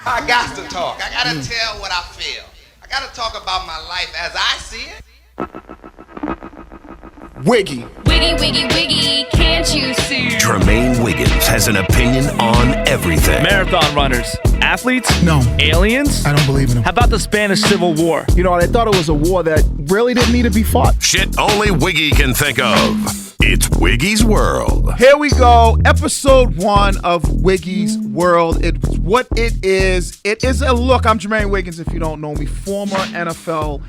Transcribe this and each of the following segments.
I got to talk. I got to tell what I feel. I got to talk about my life as I see it. Wiggy. Wiggy, wiggy, wiggy, can't you see? Jermaine Wiggins has an opinion on everything. Marathon runners, athletes, No. aliens. I don't believe in him. How about the Spanish Civil War? You know, I thought it was a war that really didn't need to be fought. Shit only Wiggy can think of. It's Wiggy's World. Here we go. Episode 1 of Wiggy's World. It's what it is. It is a look. I'm Jermaine Wiggins, if you don't know me. Former NFL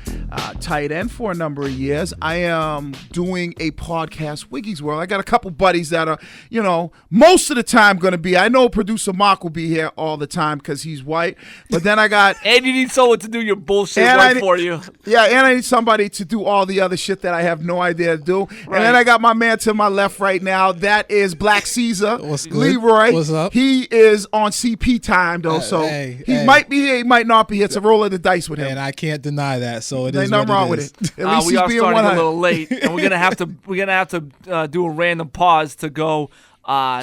tight end for a number of years. I am doing a podcast, Wiggy's World. I got a couple buddies that are, you know, most of the time going to be. I know producer Mark will be here all the time because he's white. But then I got... And you need someone to do your bullshit work for you. Yeah, and I need somebody to do all the other shit that I have no idea to do. Right. And then I got my man to my left right now. That is Black Caesar. What's good? Leroy. What's up? He is on CP time, though, so he might be here, he might not be here. It's a roll of the dice with him. And I can't deny that, so it There's is nothing what wrong it with is. it. At least We he's are being starting 100. a little late, and we're gonna have to do a random pause to go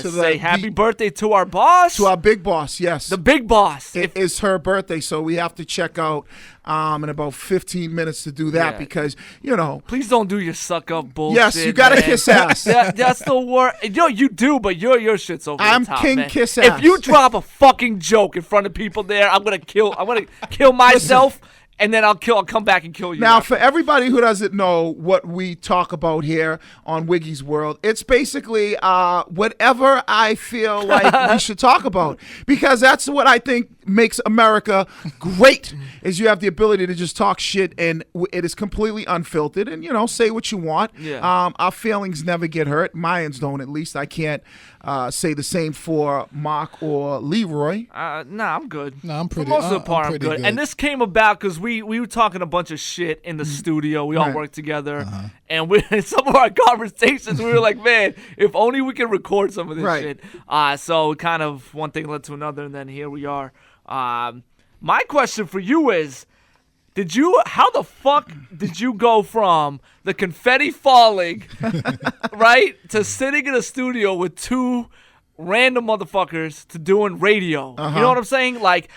say happy birthday to our boss, To our big boss, yes. the big boss. It is her birthday, so we have to check out in about 15 minutes to do that because, you know. Please don't do your suck up bullshit. Yes, you got to man. kiss ass. That's the word. Yo, you do, but your shit's over I'm the top, king man. kiss If ass. you drop a fucking joke in front of people there, I'm gonna kill myself. And then I'll come back and kill you. Now, after. for everybody who doesn't know what we talk about here on Wiggy's World, it's basically whatever I feel like we should talk about. Because that's what I think makes America great, is you have the ability to just talk shit, and it is completely unfiltered, and, you know, say what you want. Yeah. Our feelings never get hurt. Mine's don't, at least. I can't say the same for Mark or Leroy. Nah, I'm good. No, I'm pretty. For most of the part, I'm pretty good. And this came about because we were talking a bunch of shit in the studio. We all Right. work together, and in some of our conversations, we were like, "Man, if only we could record some of this Right. shit." So kind of one thing led to another, and then here we are. My question for you is: how the fuck did you go from the confetti falling, right, to sitting in a studio with two random motherfuckers to doing radio? You know what I'm saying? Like,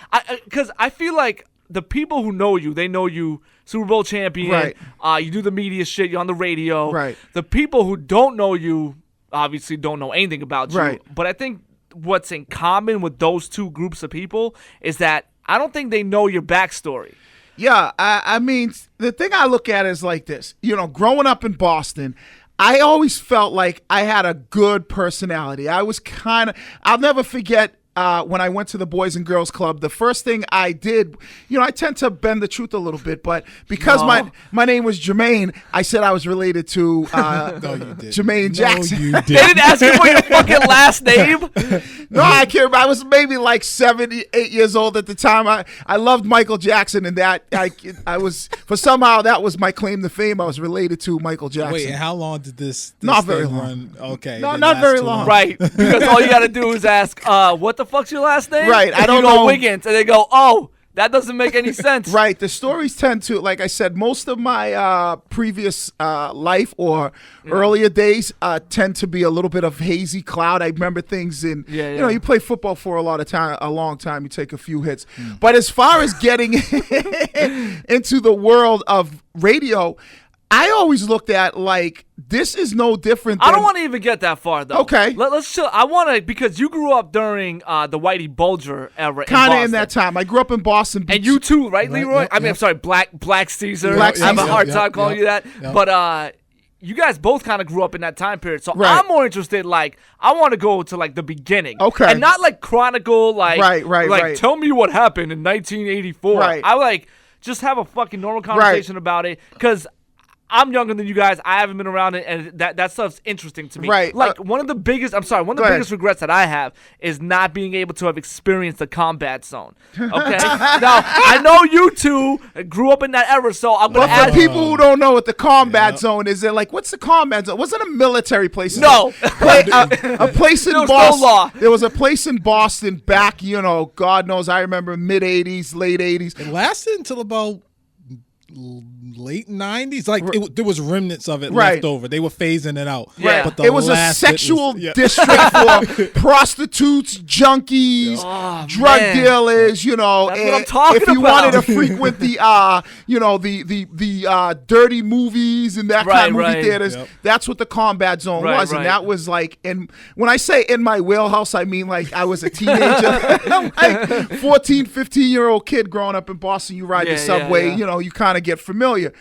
because I feel like the people who know you, they know you Super Bowl champion. Right. You do the media shit. You're on the radio. Right. The people who don't know you obviously don't know anything about you. Right. But I think what's in common with those two groups of people is that I don't think they know your backstory. Yeah, I mean, the thing I look at is like this. You know, growing up in Boston, I always felt like I had a good personality. I was I'll never forget when I went to the Boys and Girls Club, the first thing I did, you know, I tend to bend the truth a little bit, but because my name was Jermaine, I said I was related to No, you didn't. Jermaine Jackson. No, you They didn't. didn't ask you for your fucking last name. No, I can't remember. I was maybe like 8 years old at the time. I loved Michael Jackson, and that I was, for somehow that was my claim to fame. I was related to Michael Jackson. Wait, and how long did this Not very thing long. run? Okay. No, didn't not last very too long. Right, because all you got to do is ask, what the fuck's your last name? Right, I And don't you go know. Wiggins, and they go, oh, that doesn't make any sense. Right. The stories tend to, like I said, most of my previous life or earlier days tend to be a little bit of hazy cloud. I remember things you know, you play football for a long time, you take a few hits. But as far as getting into the world of radio, I always looked at like, this is no different than... I don't want to even get that far, though. Okay. Let's chill. I want to, because you grew up during the Whitey Bulger era Kind of Boston. in that time. I grew up in Boston Beach. And you too, right, Leroy? yep, I mean, yep. I'm sorry, Black Caesar. Black I have a Caesar. hard time calling you that. Yep. But you guys both kind of grew up in that time period. So Right. I'm more interested, like, I want to go to, like, the beginning. Okay. And not, like, chronicle, like, Right. tell me what happened in 1984. Right. I, like, just have a fucking normal conversation about it. Because I'm younger than you guys. I haven't been around it, and that stuff's interesting to me. Right. Like, one of the biggest biggest regrets that I have is not being able to have experienced the combat zone. Okay? Now, I know you two grew up in that era, so I'm going But to for ask. people who don't know what the combat zone is, they're like, what's the combat zone? It wasn't a military place. No. A place in There was no Boston. law. There was a place in Boston back, you know, God knows, I remember mid-'80s, late 80s. It lasted until about late 90s. Like there was remnants of it Right. left over. They were phasing it out. Yeah. But the It was a last bit sexual was- yeah. district for prostitutes, junkies, Oh, drug man. dealers. You know, That's what I'm and talking if you about. wanted to frequent the dirty movies and that kind of movie Right. theaters, Yep. that's what the combat zone Right, was, right. and that was like. And when I say in my wheelhouse, I mean like I was a teenager, I'm like 14, 15-year-old kid growing up in Boston. You ride Yeah, the subway, yeah. you know, you kind of get familiar.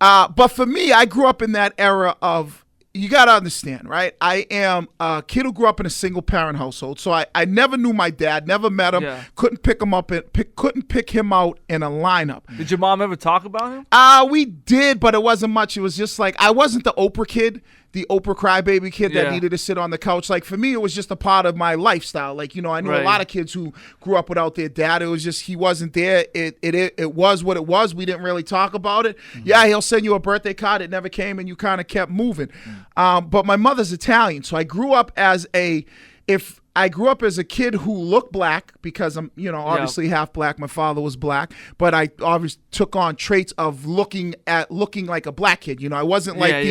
But for me, I grew up in that era of, you got to understand, right? I am a kid who grew up in a single parent household. So I never knew my dad, never met him, Yeah. couldn't pick him up, couldn't pick him out in a lineup. Did your mom ever talk about him? We did, but it wasn't much. It was just like, I wasn't the Oprah kid, the Oprah crybaby kid that Yeah. needed to sit on the couch. Like for me, it was just a part of my lifestyle. Like, you know, I knew Right. a lot of kids who grew up without their dad. It was just, he wasn't there. It was what it was. We didn't really talk about it. Yeah, he'll send you a birthday card. It never came, and you kind of kept moving. But my mother's Italian, so I grew up as a kid who looked black because I'm, you know, obviously half black. My father was black, but I obviously took on traits of looking like a black kid. You know, I wasn't like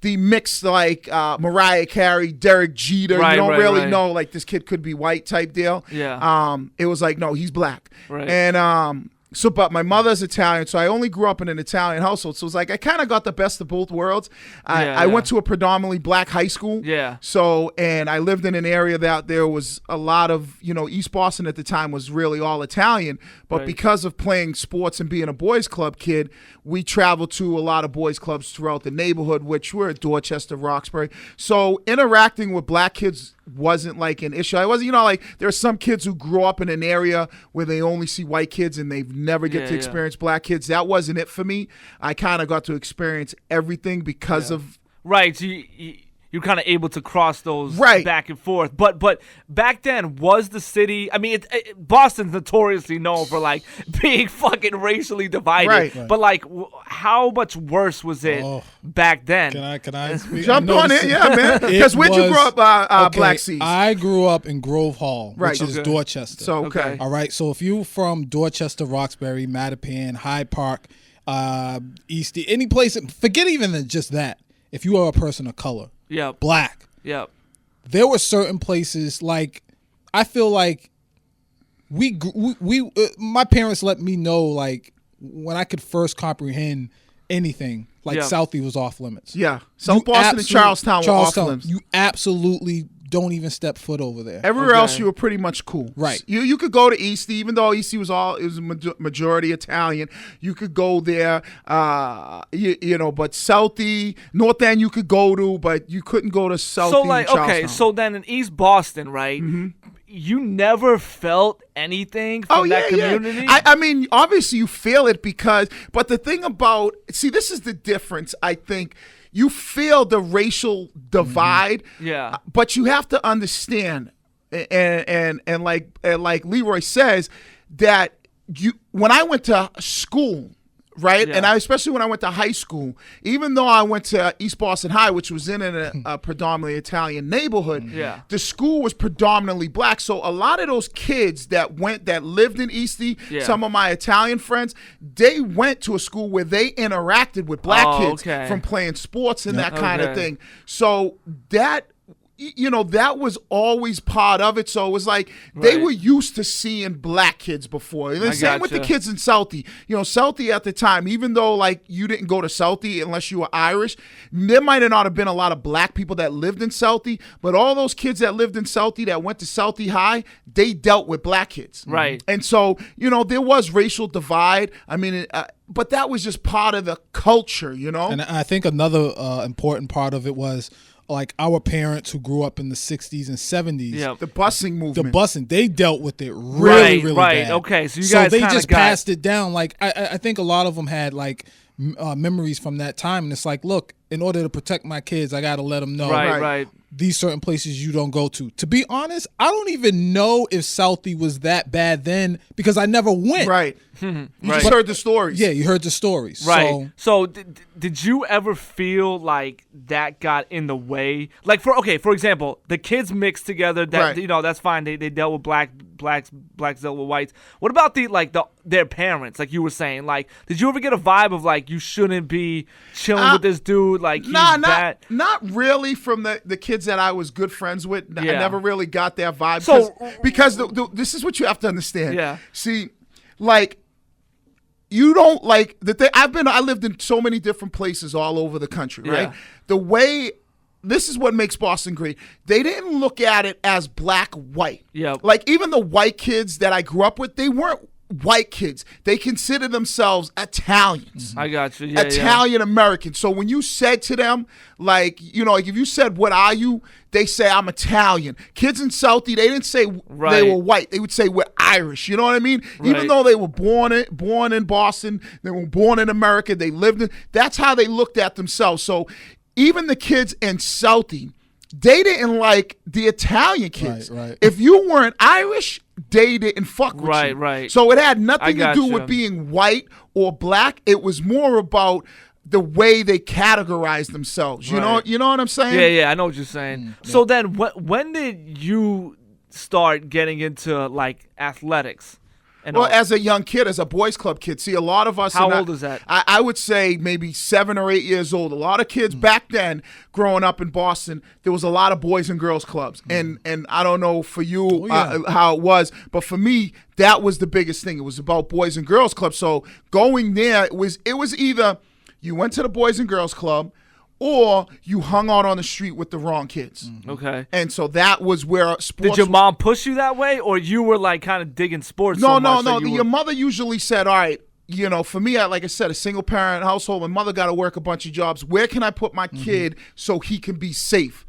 the mixed like Mariah Carey, Derek Jeter. Right, you don't right, really right. know like this kid could be white type deal. Yeah. It was like, no, he's black. Right. And so, but my mother's Italian, so I only grew up in an Italian household. So it's like I kind of got the best of both worlds. I went to a predominantly black high school. Yeah. So, and I lived in an area that there was a lot of, you know, East Boston at the time was really all Italian. But Right. because of playing sports and being a boys club kid, we traveled to a lot of boys clubs throughout the neighborhood, which were at Dorchester, Roxbury. So interacting with black kids wasn't like an issue. I wasn't, you know, like there are some kids who grow up in an area where they only see white kids and they've never get to experience black kids. That wasn't it for me. I kind of got to experience everything because of Right. So you're kind of able to cross those Right. back and forth. But back then, was the city, I mean, Boston's notoriously known for, like, being fucking racially divided. Right. But, like, how much worse was it back then? Can I speak? jump I on it, noticed yeah, man. Because where'd you grow up, okay, Black Seas? I grew up in Grove Hall, Right. which is Okay. Dorchester. So okay. All right, so if you from Dorchester, Roxbury, Mattapan, Hyde Park, Eastie, any place, forget even just that. If you are a person of color, Yep. black, Yep. there were certain places like I feel like my parents let me know like when I could first comprehend anything like Yeah. Southie was off limits. Yeah. South You Boston and Charlestown were off limits. You absolutely don't even step foot over there. Everywhere else, you were pretty much cool. Right. You could go to Eastie, even though Eastie was a majority Italian. You could go there, you know. But Southie, North End, you could go to, but you couldn't go to Southie. So, like, and okay, Charlestown. so then in East Boston, right, you never felt anything from that community? Yeah. I mean, obviously you feel it but the thing about, see, this is the difference, I think. You feel the racial divide, Yeah. but you have to understand, and like Leroy says, that when I went to school, right, Yeah. and especially when I went to high school, even though I went to East Boston High, which was in a predominantly Italian neighborhood, Yeah. the school was predominantly black. So a lot of those kids that lived in Eastie, Yeah. some of my Italian friends, they went to a school where they interacted with black kids okay. from playing sports and that kind of Okay. thing. So that, you know, that was always part of it. So it was like they Right. were used to seeing black kids before. And the same with the gotcha. kids in Southie. You know, Southie at the time, even though like you didn't go to Southie unless you were Irish, there might have not have been a lot of black people that lived in Southie, but all those kids that lived in Southie that went to Southie High, they dealt with black kids. Right. And so, you know, there was racial divide. I mean, but that was just part of the culture, you know? And I think another important part of it was like our parents who grew up in the 60s and 70s. Yeah. The busing The movement. busing, they dealt with it really, really right. bad. Okay, so you guys they kinda just got- passed it down. Like I think a lot of them had like memories from that time, and it's like, look, in order to protect my kids, I got to let them know. Right, Right. right. these certain places you don't go to. To be honest, I don't even know if Southie was that bad then because I never went. Right. You just heard the stories. Yeah, you heard the stories. Right. So did you ever feel like that got in the way? Like for example, the kids mixed together. That Right. That's fine. They dealt with blacks dealt with whites. What about their parents? Like you were saying, like did you ever get a vibe of like you shouldn't be chilling with this dude? Like he's bad? Not really from the kids that I was good friends with. Yeah. I never really got that vibe. So- because this is what you have to understand. Yeah. See, like. You don't like the thing. I lived in so many different places all over the country, right? Yeah. The way this is what makes Boston great. They didn't look at it as black, white. Yep. Like even the white kids that I grew up with, they weren't white kids. They considered themselves Italians. I got you. Yeah, Italian American. So when you said to them, like, like if you said, "What are you?" They say, "I'm Italian." Kids in Southie, they didn't say they were white. They would say, "We're Irish." You know what I mean? Right. Even though they were born in Boston, they were born in America, they lived in. That's how they looked at themselves. So even the kids in Southie, they didn't like the Italian kids. Right. If you weren't Irish, they didn't fuck with you. Right. So it had nothing to got do you. with being white or black. It was more about the way they categorized themselves. You Right. know what I'm saying? Yeah, I know what you're saying. So then, when did you start getting into like athletics? And Well, all? as a young kid, as a boys club kid, see, a lot of us. How old is that? I would say maybe 7 or 8 years old. A lot of kids back then, growing up in Boston, there was a lot of boys and girls clubs, and I don't know for you how it was, but for me, that was the biggest thing. It was about boys and girls clubs. So going there, it was either you went to the boys and girls club, or you hung out on the street with the wrong kids. Okay. And so that was where sports. Did your mom push you that way, or you were like kind of digging sports? No. You Your mother usually said, "All right, for me, like I said, a single parent household. My mother got to work a bunch of jobs. Where can I put my kid so he can be safe?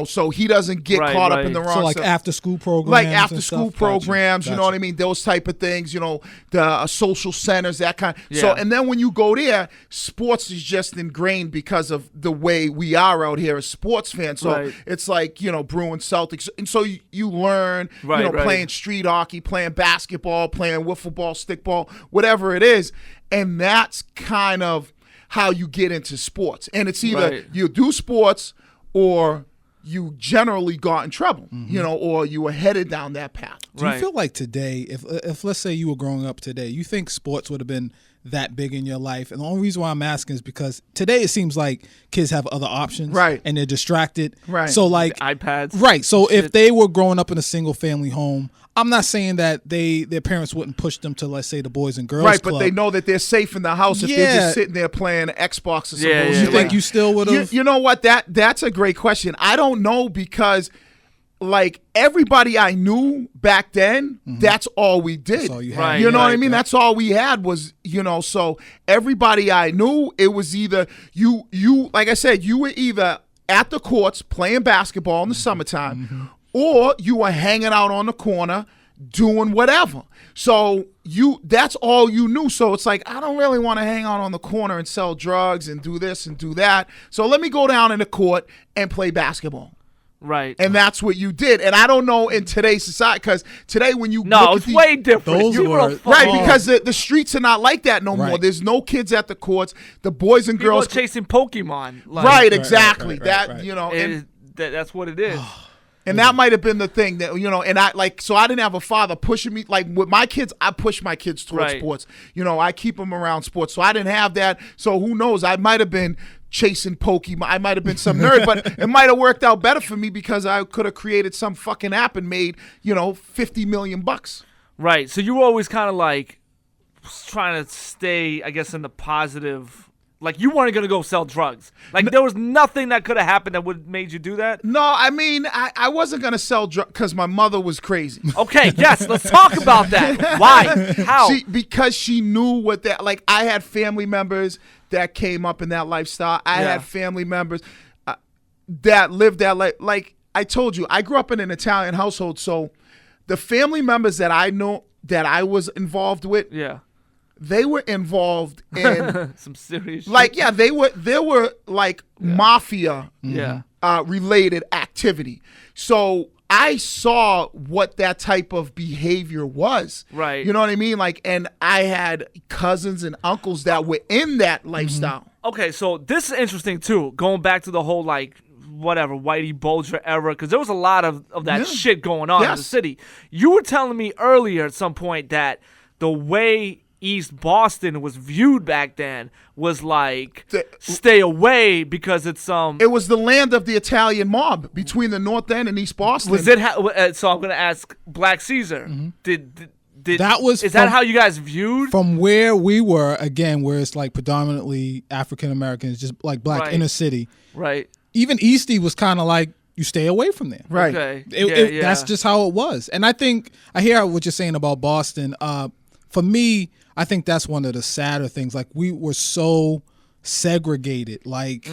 So he doesn't get caught up in the wrong So like stuff." after school programs. Like and after school stuff? programs, you know Gotcha. what I mean? Those type of things, the social centers, that kind. Yeah. So, and then when you go there, sports is just ingrained because of the way we are out here as sports fans. So Right. it's like, Bruins, Celtics. And so you learn, Right. playing street hockey, playing basketball, playing wiffle ball, stickball, whatever it is. And that's kind of how you get into sports. And it's either Right. you do sports or you generally got in trouble, or you were headed down that path. Do you feel like today, if let's say you were growing up today, you think sports would have been that big in your life? And the only reason why I'm asking is because today it seems like kids have other options, Right. And they're distracted, Right. So like iPads, right? So shit. if they were growing up in a single family home, I'm not saying that their parents wouldn't push them to, let's say, the Boys and Girls Right, Club. but they know that they're safe in the house if they're Yeah. just sitting there playing Xbox or some Yeah, bullshit. You think Like, you still would have? You know what? That's a great question. I don't know because, like, everybody I knew back then, that's all we did. That's all you had. Right, You know what I right, mean? That's all we had was, so everybody I knew, it was either you like I said, you were either at the courts playing basketball in the summertime, or you were hanging out on the corner doing whatever. So that's all you knew. So it's like, I don't really want to hang out on the corner and sell drugs and do this and do that. So let me go down in the court and play basketball. Right. And that's what you did. And I don't know in today's society, because today when you no, look it's at way different. those You were- were right, because the streets are not like that no more. Right. There's no kids at the courts. The boys and people girls are chasing Pokemon. Like, right, exactly. right, that right. and that's what it is. And that might have been the thing that, and so I didn't have a father pushing me. Like with my kids, I push my kids towards Right. sports. I keep them around sports. So I didn't have that. So who knows? I might have been chasing Pokemon. I might have been some nerd, but it might have worked out better for me because I could have created some fucking app and made, $50 million. Right. So you were always kind of like trying to stay, I guess, in the positive. Like you weren't gonna go sell drugs. Like there was nothing that could have happened that would have made you do that. No, I mean, I wasn't going to sell drugs because my mother was crazy. Okay. Yes. Let's talk about that. Why? How? Because she knew what that, like, I had family members that came up in that lifestyle. I Yeah. had family members that lived that life. Like I told you, I grew up in an Italian household. So the family members that I know that I was involved with, Yeah. they were involved in Some serious. like, shit. yeah, they were like mafia Yeah. related activity. So I saw what that type of behavior was. Right. You know what I mean? Like, and I had cousins and uncles that were in that lifestyle. Okay, so this is interesting too. Going back to the whole like whatever Whitey Bulger era, because there was a lot of that shit going on in the city. You were telling me earlier at some point that the way East Boston was viewed back then was like stay away because it's It was the land of the Italian mob between the North End and East Boston. Was it? So I'm gonna ask Black Caesar. Did That was is that how you guys viewed? From where we were, again, where it's like predominantly African Americans, just like black inner city. Right. Even Eastie was kind of like, you stay away from there. Right. Okay. That's just how it was. And I think, I hear what you're saying about Boston. For me, I think that's one of the sadder things. Like, we were so segregated. Like,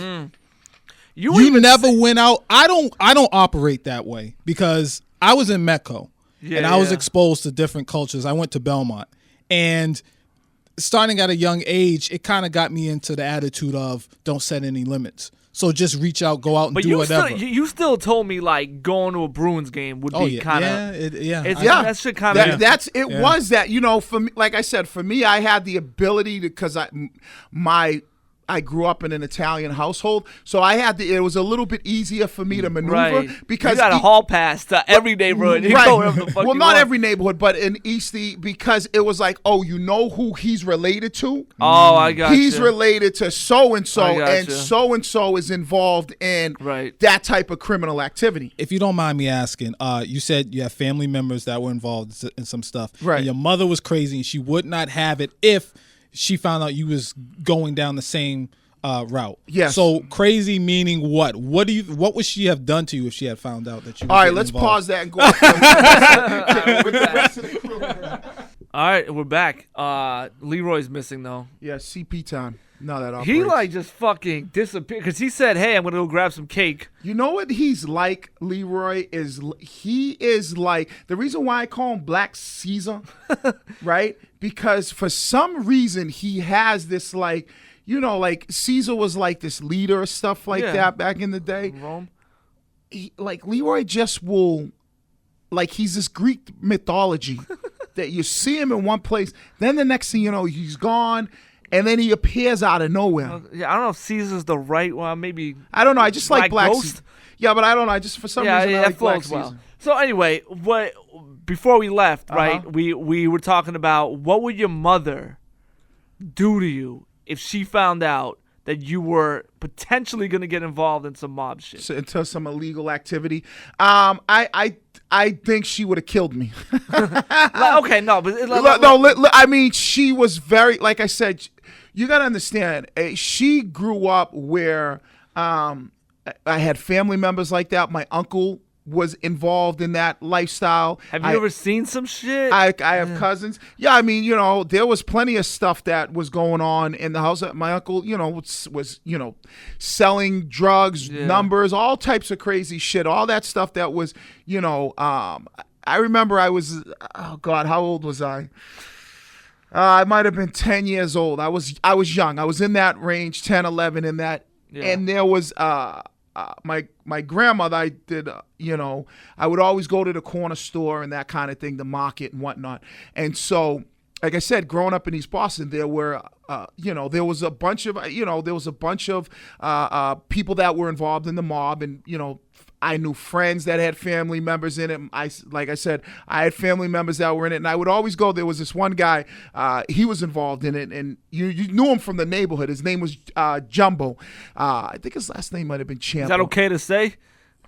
you never went out. I don't operate that way because I was in Metco. And I was exposed to different cultures. I went to Belmont. And starting at a young age, it kind of got me into the attitude of don't set any limits. So just reach out, go out and do whatever. You still told me like going to a Bruins game would be kind of that shit kind of was that, you know, for me, like I said, for me, I had the ability to, because I grew up in an Italian household, so it was a little bit easier for me to maneuver because you got a hall pass to every neighborhood. Well, not every neighborhood, but in Eastie, because it was like, oh, you know who he's related to? Oh, I got He's related to so and so, and so is involved in that type of criminal activity. If you don't mind me asking, you said you have family members that were involved in some stuff. Right. And your mother was crazy, and she would not have it if she found out you was going down the same route. Yes. So crazy meaning what? What would she have done to you if she had found out that you? All right, let's pause that and go with the rest of the crew. All right, we're back. Leroy's missing though. Yeah, CP time. No, that operates. He like just fucking disappeared because he said, "Hey, I'm gonna go grab some cake." You know what he's like, Leroy? He is like, the reason why I call him Black Caesar, right? Because for some reason he has this, like, you know, like Caesar was like this leader or stuff like that back in the day. Rome. Like Leroy just will, like, he's this Greek mythology that you see him in one place, then the next thing you know, he's gone. And then he appears out of nowhere. Yeah, I don't know if Caesar's the right one. Maybe I don't know. I just like Black Ghost. Caesar. Yeah, but I don't know. I just for some reason I like Black Caesar. Well. So anyway, before we left, right? We were talking about what would your mother do to you if she found out that you were potentially going to get involved in some mob shit, into some illegal activity. I think she would have killed me. Okay, no, but I mean, she was very, like I said, you got to understand, she grew up where I had family members like that. My uncle was involved in that lifestyle. Have you ever seen some shit? I have cousins. Yeah, I mean, you know, there was plenty of stuff that was going on in the house. My uncle, you know, was you know, selling drugs, numbers, all types of crazy shit. All that stuff that was, you know, I remember I was, oh God, how old was I? I might have been 10 years old. I was young. I was in that range, 10, 11, in that. Yeah. And there was my grandmother, I did, you know, I would always go to the corner store and that kind of thing, the market and whatnot. And so, like I said, growing up in East Boston, there were, you know, there was a bunch of people that were involved in the mob, and, you know, I knew friends that had family members in it. Like I said, I had family members that were in it, and I would always go. There was this one guy, he was involved in it, and you knew him from the neighborhood. His name was Jumbo. I think his last name might have been Champ. Is that okay to say?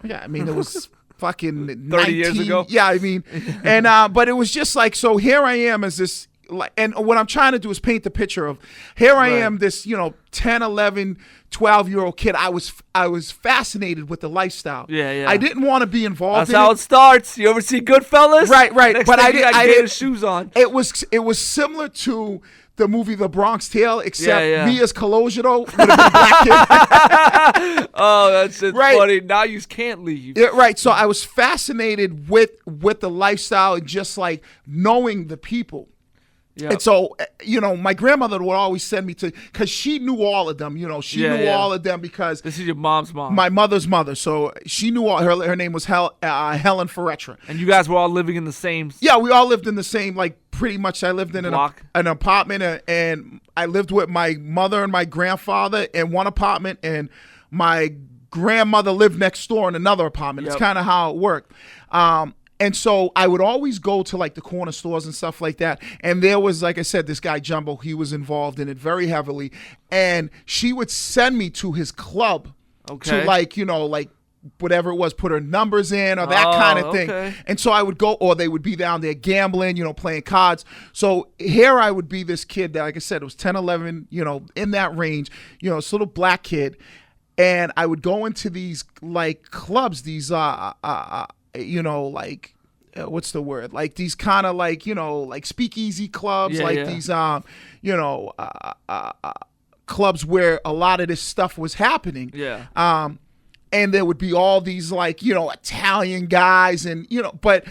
Yeah, I mean, it was fucking 30 years ago. Yeah, I mean, and but it was just like, so here I am as this, and what I'm trying to do is paint the picture of, here I am, this, you know, 10, 11, 12-year-old kid. I was fascinated with the lifestyle. Yeah. I didn't want to be involved. That's how it starts. You ever see Goodfellas? Right. Next But I didn't. Shoes on. It was similar to the movie The Bronx Tale, except me as Colosio would have been a black kid. Oh, that's just funny. Now you can't leave. Yeah, right. So I was fascinated with the lifestyle and just like knowing the people. Yeah. And so, my grandmother would always send me to, because she knew all of them. She knew all of them because this is your mom's mom. my mother's mother. So she knew all. Her name was Helen Ferretra. And you guys were all living in the same. Yeah, we all lived in the same, pretty much. I lived in an apartment, and I lived with my mother and my grandfather in one apartment, and my grandmother lived next door in another apartment. It's kind of how it worked. And so I would always go to the corner stores and stuff like that. And there was, like I said, this guy Jumbo, he was involved in it very heavily. And she would send me to his club to whatever it was, put her numbers in or that kind of thing. Okay. And so I would go, or they would be down there gambling, playing cards. So here I would be this kid that, like I said, it was 10, 11, in that range, this little black kid. And I would go into these clubs, these what's the word? These kind of speakeasy clubs, these clubs where a lot of this stuff was happening. Yeah. And there would be all these Italian guys and but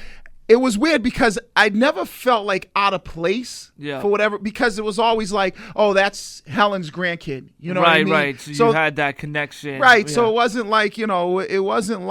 it was weird because I never felt out of place for whatever, because it was always oh, that's Helen's grandkid. You know what I mean? Right. So you had that connection. Right. Yeah. So it wasn't it wasn't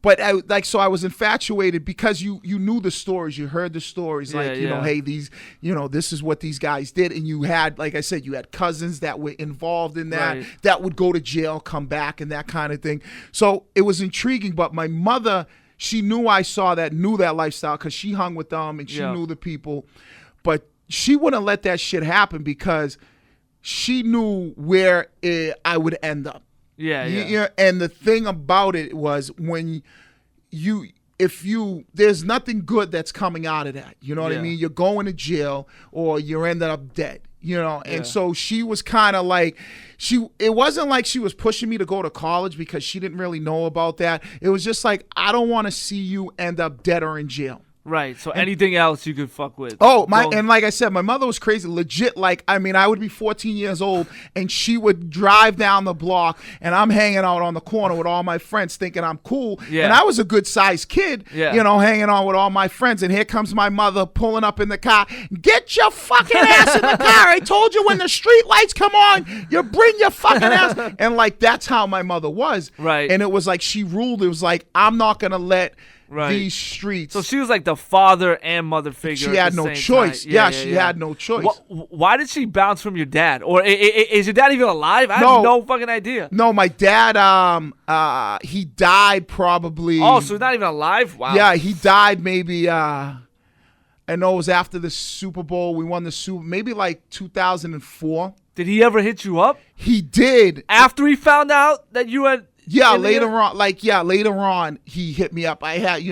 but so I was infatuated because you knew the stories, you heard the stories, hey, these, this is what these guys did. And you had, like I said, you had cousins that were involved in that, that would go to jail, come back and that kind of thing. So it was intriguing, but my mother, she knew I saw that, knew that lifestyle because she hung with them and she knew the people. But she wouldn't let that shit happen because she knew where I would end up. Yeah. And the thing about it was when there's nothing good that's coming out of that. You know what I mean? You're going to jail or you're ending up dead. And so she was kind of it wasn't like she was pushing me to go to college because she didn't really know about that. It was just I don't want to see you end up dead or in jail. Right. So anything else you could fuck with. And like I said, my mother was crazy, legit. I would be 14 years old and she would drive down the block and I'm hanging out on the corner with all my friends thinking I'm cool. Yeah. And I was a good sized kid, hanging on with all my friends. And here comes my mother pulling up in the car. Get your fucking ass in the car. I told you when the street lights come on, you bring your fucking ass. And that's how my mother was. Right. And it was she ruled. It was I'm not going to let these streets. So she was the father and mother figure. She had no choice. She had no choice. Why did she bounce from your dad? Or is your dad even alive? I have no fucking idea. No, my dad, he died probably. Oh, so he's not even alive? Wow. Yeah, he died maybe, I know it was after the Super Bowl. We won the Super, maybe 2004. Did he ever hit you up? He did. After he found out that you had... Yeah, later on, he hit me up. I had,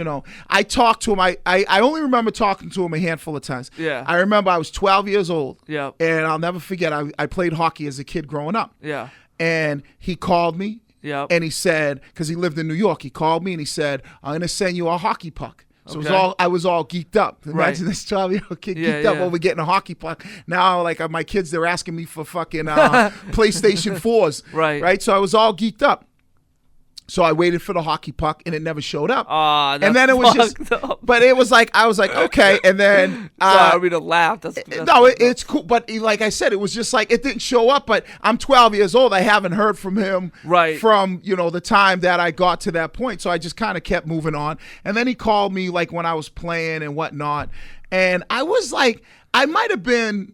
I talked to him. I only remember talking to him a handful of times. Yeah. I remember I was 12 years old. Yeah. And I'll never forget, I played hockey as a kid growing up. Yeah. And he called me. Yeah. And he said, because he lived in New York, he called me and he said, I'm going to send you a hockey puck. So I was all geeked up. Imagine this 12-year-old kid geeked up over getting a hockey puck. Now, my kids, they're asking me for fucking PlayStation 4s. Right. So I was all geeked up. So I waited for the hockey puck and it never showed up. And then it was just, up. But it was I was okay. And then, sorry to laugh. That's it's cool. But like I said, it was just it didn't show up. But I'm 12 years old. I haven't heard from him from, the time that I got to that point. So I just kind of kept moving on. And then he called me when I was playing and whatnot. And I was I might have been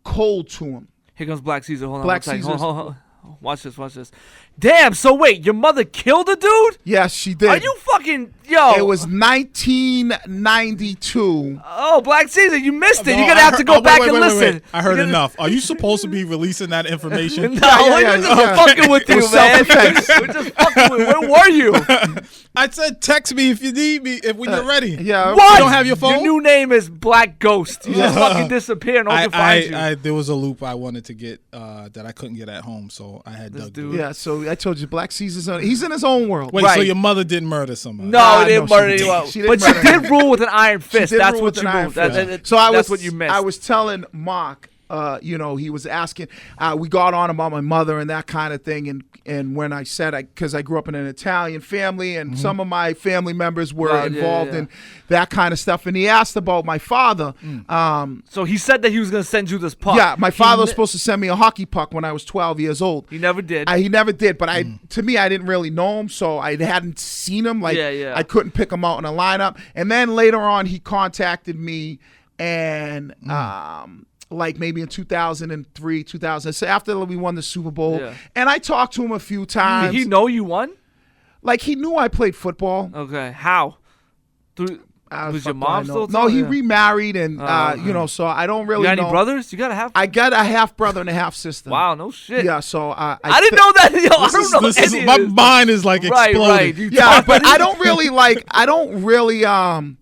cold to him. Here comes Black Caesar. Hold on. Black Caesar. Hold on. Watch this. Damn, so wait, your mother killed a dude? Yes, she did. Are you fucking, yo? It was 1992. Oh, Black Caesar, you missed it. You're going to have to go back and listen. Wait. I heard enough. Are you supposed to be releasing that information? No, we're just fucking with you, man. We're just fucking with you. Where were you? I said text me if you need me, when you're ready. Yeah. What? You don't have your phone? Your new name is Black Ghost. You just fucking disappear and nobody finds you. There was a loop I wanted to get that I couldn't get at home, so I had Doug do it. Yeah, so I told you, Black Caesar's he's in his own world. Wait, so your mother didn't murder somebody? No, didn't murder anyone. But she did rule with an iron fist. That's what you moved. So that's what you missed. I was telling Mark, He was asking. We got on about my mother and that kind of thing. And when I said, because I grew up in an Italian family, and some of my family members were involved in that kind of stuff. And he asked about my father. So he said that he was going to send you this puck. Yeah, my father was supposed to send me a hockey puck when I was 12 years old. He never did. He never did. But to me, I didn't really know him, so I hadn't seen him. I couldn't pick him out in a lineup. And then later on, he contacted me, and maybe in 2003, 2000, so after we won the Super Bowl, and I talked to him a few times. Did he know you won? Like, he knew I played football. Okay, how? Was your mom still? No, he remarried, and so I don't really know. You got any brothers? You got a half? I got a half brother and a half sister. Wow, no shit. Yeah, so I didn't know that. Yo, I don't know any of my this. mind is like exploding. Right. Yeah, but I don't really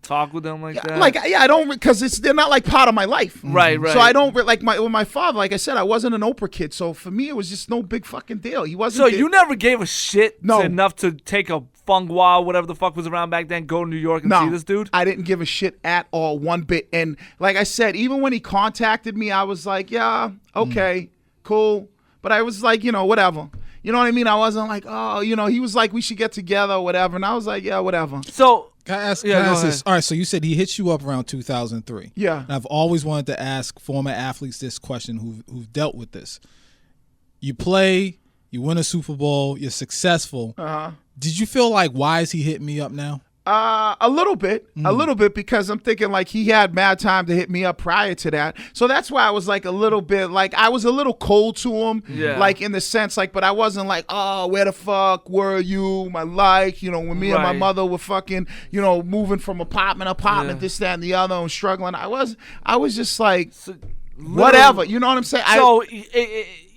talk with them like that. I don't, because they're not like part of my life. Right. So I don't with my father. Like I said, I wasn't an Oprah kid, so for me it was just no big fucking deal. He wasn't. So you never gave a shit No. enough to take a Fungwa, whatever the fuck was around back then, go to New York and see this dude? I didn't give a shit at all, one bit. And like I said, even when he contacted me, I was like, yeah, okay, cool. But I was like, whatever. You know what I mean? I wasn't like, oh, he was like, we should get together or whatever. And I was like, yeah, whatever. So, Can I ask go this? All right, so you said he hit you up around 2003. Yeah. And I've always wanted to ask former athletes this question who've dealt with this. You play, you win a Super Bowl, you're successful. Uh-huh. Did you feel like, why is he hitting me up now? A little bit, because I'm thinking like he had mad time to hit me up prior to that. So that's why I was like a little bit, like I was a little cold to him, like in the sense like, but I wasn't like, oh, where the fuck were you? My life, when me and my mother were fucking, moving from apartment, this, that, and the other, and struggling. I was just like, whatever, you know what I'm saying? So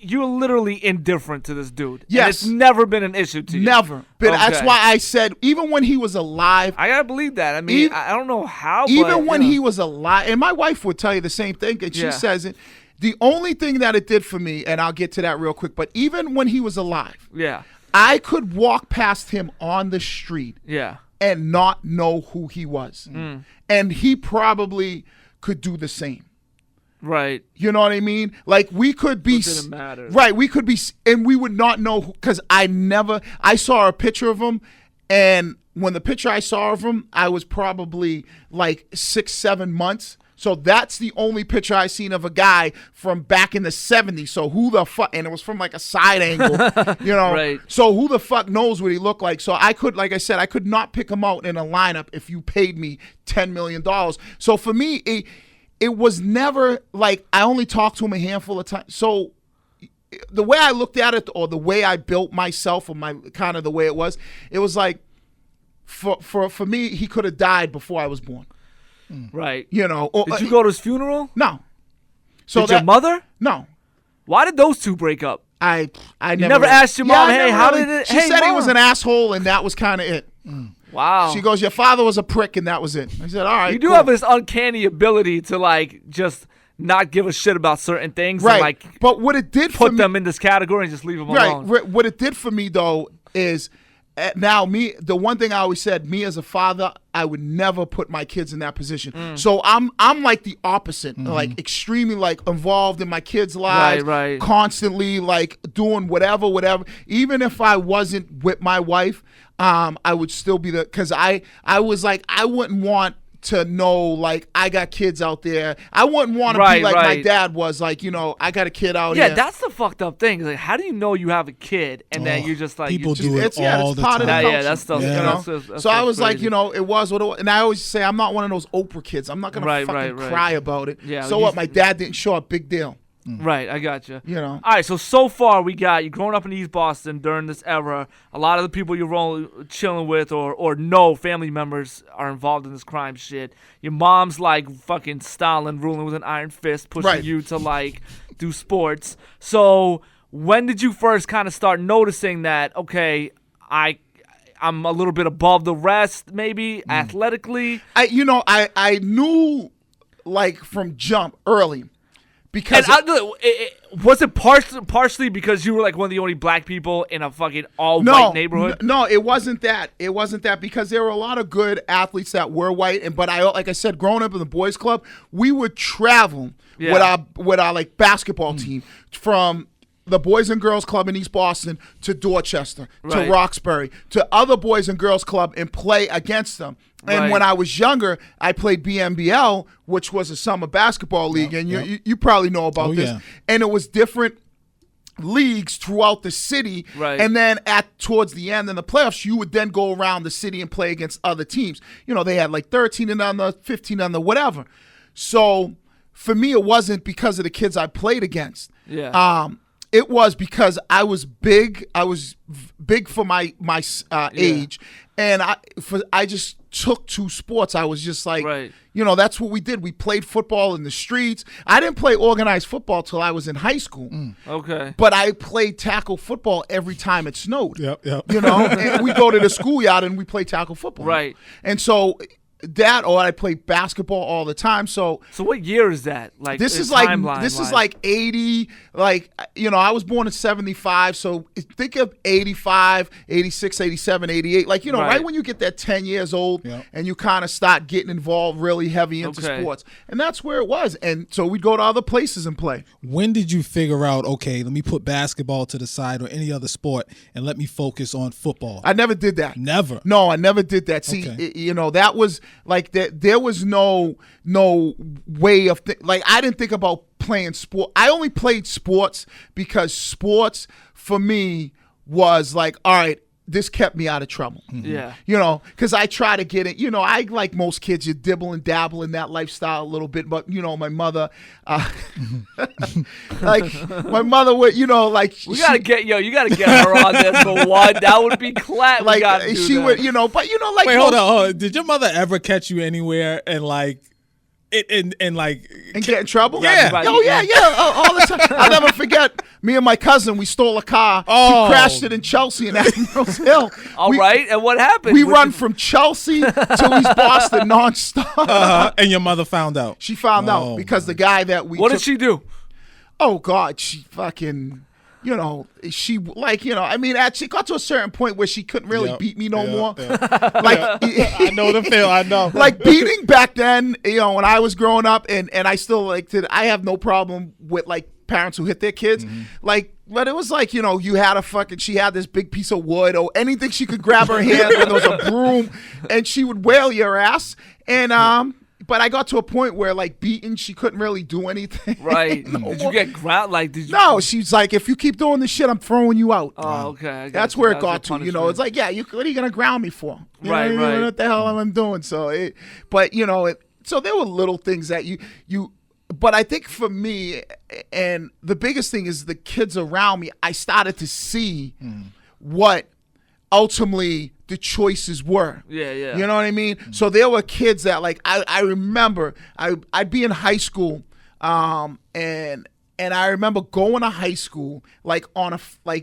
you're literally indifferent to this dude. Yes. And it's never been an issue to you. Never. But that's why I said, even when he was alive. I gotta believe that. I mean, I don't know how, even when he was alive, and my wife would tell you the same thing, and she says it, the only thing that it did for me, and I'll get to that real quick, but even when he was alive, I could walk past him on the street and not know who he was. And he probably could do the same. Right. You know what I mean? Like we could be, it didn't matter. Right. We could be, and we would not know because I saw a picture of him, and when the picture I saw of him, I was probably like 6-7 months. So that's the only picture I seen of a guy from back in the 70s. So who the fuck, and it was from like a side angle, Right. So who the fuck knows what he looked like? So I could, like I said, I could not pick him out in a lineup if you paid me $10 million. So for me, it was never like I only talked to him a handful of times. So the way I looked at it, or the way I built myself, or my kind of the way it was like for me, he could have died before I was born. Right. Did you go to his funeral? No. So did your mother? No. Why did those two break up? I never asked your mom, hey, how did it? She said he was an asshole, and that was kind of it. Wow. She goes, your father was a prick, and that was it. I said, all right. You do have this uncanny ability to like just not give a shit about certain things, right? And, like, but what it did put for them in this category and just leave them alone. Right. What it did for me though is now the one thing I always said, me as a father, I would never put my kids in that position. So I'm like the opposite, like extremely like involved in my kids' lives, right. Constantly like doing whatever. Even if I wasn't with my wife, I would still be because I was like, I wouldn't want to know like I got kids out there. I wouldn't want to be like my dad was, like, I got a kid out here. Yeah, that's the fucked up thing. Like, how do you know you have a kid and then you're just like people do it all the part time. of the culture. Yeah, that's stuff. So I was crazy. Like, it was what it was. And I always say I'm not one of those Oprah kids. I'm not gonna fucking cry about it. Yeah, so what? My dad didn't show up. Big deal. Right, I got you. All right, so far we got you growing up in East Boston during this era. A lot of the people you're chilling with or know family members are involved in this crime shit. Your mom's like fucking Stalin, ruling with an iron fist, pushing you to like do sports. So when did you first kind of start noticing that? Okay, I'm a little bit above the rest, maybe athletically. I knew like from jump early. because was it partially because you were like one of the only black people in a fucking all-white neighborhood? No, it wasn't that. It wasn't that because there were a lot of good athletes that were white, but like I said, growing up in the boys' club, we would travel with our like basketball team from the Boys and Girls Club in East Boston to Dorchester, to Roxbury, to other Boys and Girls Club and play against them. And when I was younger, I played BNBL, which was a summer basketball league, and you probably know about this. Yeah. And it was different leagues throughout the city, and then towards the end in the playoffs, you would then go around the city and play against other teams. You know, they had like 13 and under, 15 and under, whatever. So for me, it wasn't because of the kids I played against. Yeah. It was because I was big. I was big for my age, and I just took to sports. I was just like, you know, that's what we did. We played football in the streets. I didn't play organized football till I was in high school. Okay. But I played tackle football every time it snowed. Yep. You know, and we go to the schoolyard and we play tackle football. Right. And so that, or I played basketball all the time. So what year is that? Like this is like 80. Like, you know, I was born in 75. So think of 85, 86, 87, 88. Like, you know, right when you get that 10 years old and you kind of start getting involved really heavy into sports. And that's where it was. And so we'd go to other places and play. When did you figure out, okay, let me put basketball to the side or any other sport and let me focus on football? I never did that. Never? No, I never did that. See, you know, that was like that. There was no way of like I didn't think about playing sport. I only played sports because sports for me was like, all right, this kept me out of trouble. Yeah. You know, because I try to get it. You know, I like most kids, you dibble and dabble in that lifestyle a little bit. But, you know, my mother, like, my mother would, you know, like. You got to get her on this for one. That would be class. Like, she would, you know, but, you know, like. Wait, hold on. Did your mother ever catch you anywhere and, like, and get in trouble? Yeah. Oh, yeah. All the time. I'll never forget, me and my cousin, we stole a car. Oh. We crashed it in Chelsea and Admirals Hill. All right, and what happened? We run from Chelsea to East Boston nonstop. And your mother found out? She found out because the guy that we What did she do? Oh, God, she fucking... You know, she like, you know, I mean, she got to a certain point where she couldn't really beat me no more. Like, I know the feel. I know. Like beating back then, you know, when I was growing up, and I still like I have no problem with like parents who hit their kids. Like, but it was like, you know, she had this big piece of wood or anything she could grab her hand when there was a broom, and she would wail your ass. And but I got to a point where, like, beaten, she couldn't really do anything. Right. Did you get ground? Like, did you? No, she's like, if you keep doing this shit, I'm throwing you out. Oh, okay. That's where it got to. You know, it's like, yeah, what are you gonna ground me for? Right. What the hell am I doing? So, but you know, so there were little things that you. But I think for me, and the biggest thing is the kids around me. I started to see what ultimately the choices were. Yeah. You know what I mean? So there were kids that, like, I remember I'd be in high school, and I remember going to high school, like,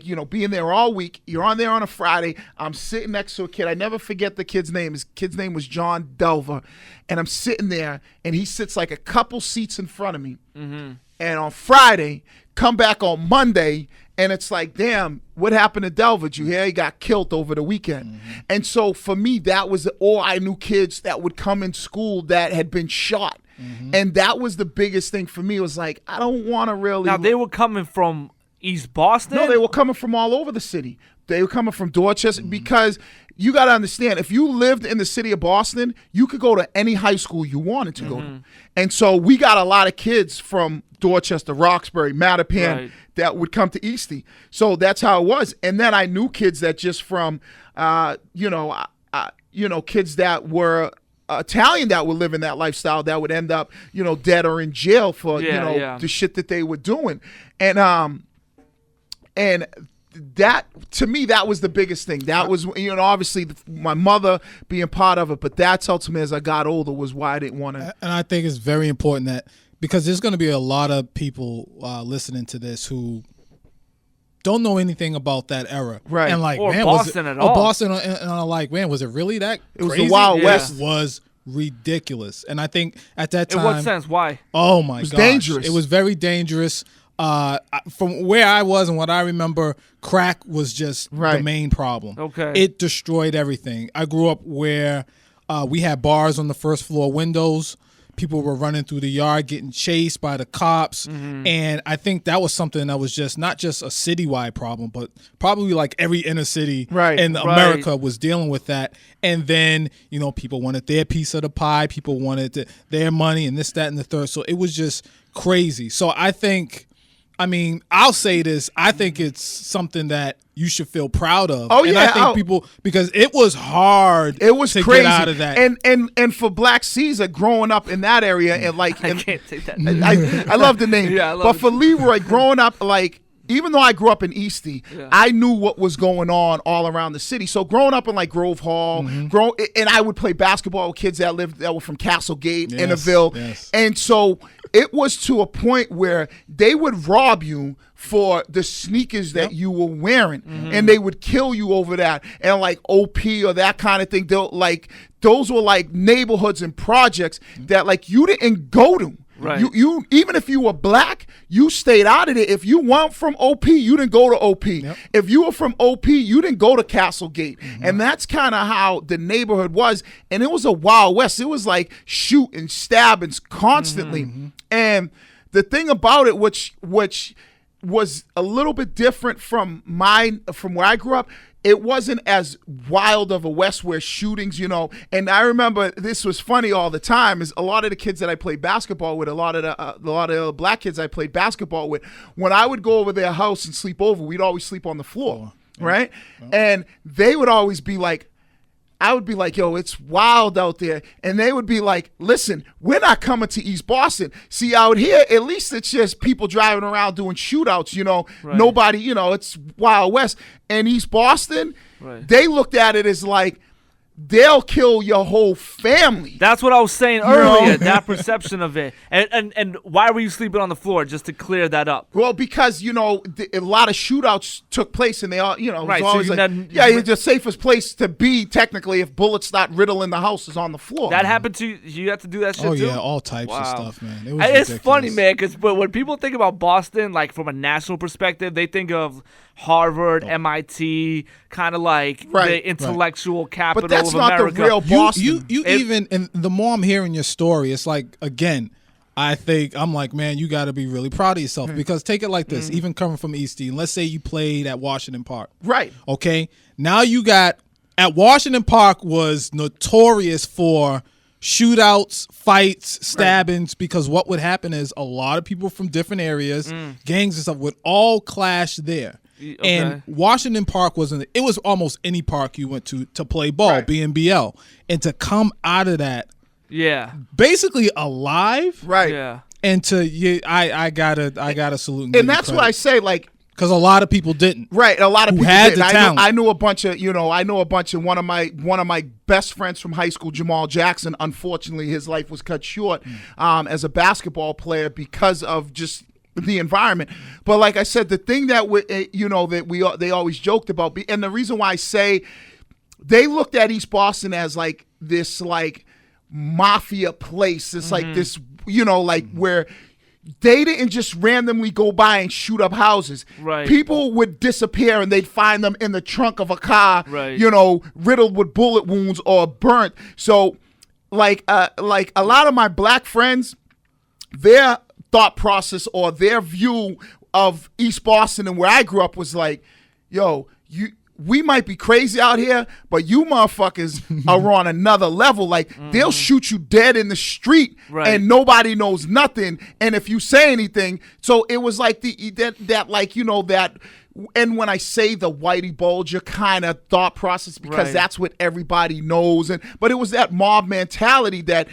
you know, being there all week. You're on there on a Friday. I'm sitting next to a kid. I never forget the kid's name. His kid's name was John Delver. And I'm sitting there, and he sits like a couple seats in front of me. And on Friday, come back on Monday, and it's like, damn, what happened to Delver? Did you hear he got killed over the weekend? And so for me, that was all I knew, kids that would come in school that had been shot. And that was the biggest thing for me. It was like, I don't want to really. Now, they were coming from East Boston? No, they were coming from all over the city. They were coming from Dorchester because you got to understand, if you lived in the city of Boston, you could go to any high school you wanted to go to. And so we got a lot of kids from Dorchester, Roxbury, Mattapan that would come to Eastie. So that's how it was. And then I knew kids that just from, kids that were Italian that would live in that lifestyle that would end up, you know, dead or in jail for, the shit that they were doing. And that, to me, that was the biggest thing. That was, you know, obviously my mother being part of it, but that's ultimately, as I got older, was why I didn't want to. And I think it's very important that, because there's going to be a lot of people listening to this who don't know anything about that era. Right. And like, or man, Boston at all. Or Boston, and I'm like, man, was it really that It was crazy? the Wild West. It was ridiculous. And I think at that time, In what sense? Why? oh my was gosh, dangerous. it was very dangerous. From where I was and what I remember, crack was just the main problem. Okay. It destroyed everything. I grew up where we had bars on the first floor windows. People were running through the yard getting chased by the cops. And I think that was something that was just not just a citywide problem, but probably like every inner city in America was dealing with that. And then, people wanted their piece of the pie. People wanted their money and this, that, and the third. So it was just crazy. So I'll say this. I think it's something that you should feel proud of. Oh, and yeah. I think people, because it was hard It was to crazy. get out of that. And for Black Caesar growing up in that area and like I can't take that. I love the name. Yeah, I love but it. for Leroy growing up, like, even though I grew up in Eastie, I knew what was going on all around the city. So growing up in like Grove Hall, and I would play basketball with kids that were from Castlegate, Innerville. Yes. And so it was to a point where they would rob you for the sneakers that you were wearing, and they would kill you over that, and like OP or that kind of thing. Those were like neighborhoods and projects that like you didn't go to. Right. You even if you were black, you stayed out of it. If you weren't from OP, you didn't go to OP. If you were from OP, you didn't go to Castlegate. And that's kind of how the neighborhood was. And it was a Wild West. It was like shoot and stab and constantly. And the thing about it, which was a little bit different from where I grew up, it wasn't as wild of a West where shootings, and I remember this was funny all the time, is a lot of the kids that I played basketball with, a lot of the black kids I played basketball with, when I would go over their house and sleep over, we'd always sleep on the floor, right? And they would always be like, I would be like, yo, it's wild out there. And they would be like, listen, we're not coming to East Boston. See, out here, at least it's just people driving around doing shootouts, Nobody, it's Wild West. And East Boston, they looked at it as like, they'll kill your whole family. That's what I was saying earlier, that perception of it. And why were you sleeping on the floor, just to clear that up? Well, because, a lot of shootouts took place, and they all, it was Right, so always you like, it's the safest place to be, technically, if bullets start riddling the house is on the floor. That happened to you? You had to do that shit too? Oh, yeah, all types of stuff, man. It was It's ridiculous. funny, man, but when people think about Boston, like from a national perspective, they think of Harvard, MIT, kind of like the intellectual capital But that's of not America. the real Boston. You even, and the more I'm hearing your story, it's like, again, I'm like, man, you got to be really proud of yourself, because take it like this, even coming from East Eden, let's say you played at Washington Park. Right. Okay. Now at Washington Park was notorious for shootouts, fights, stabbings, because what would happen is a lot of people from different areas, gangs and stuff, would all clash there. Okay. And Washington Park it was almost any park you went to play ball, BNBL. And to come out of that basically alive, Right. Yeah. and I gotta salute and give And you that's credit. what I say, like, because a lot of people didn't. right, a lot of Who people had didn't. the talent. I knew a bunch of one of my best friends from high school, Jamal Jackson. Unfortunately, his life was cut short as a basketball player because of just the environment. But like I said, the thing that they always joked about, and the reason why I say they looked at East Boston as like this like mafia place. It's like this, where they didn't just randomly go by and shoot up houses. Right. People would disappear and they'd find them in the trunk of a car, riddled with bullet wounds or burnt. So like a lot of my black friends, their thought process or their view of East Boston and where I grew up was like, yo, we might be crazy out here, but you motherfuckers are on another level. Like, they'll shoot you dead in the street and nobody knows nothing. And if you say anything, so it was like that. And when I say the Whitey Bulger kind of thought process, because that's what everybody knows. But it was that mob mentality that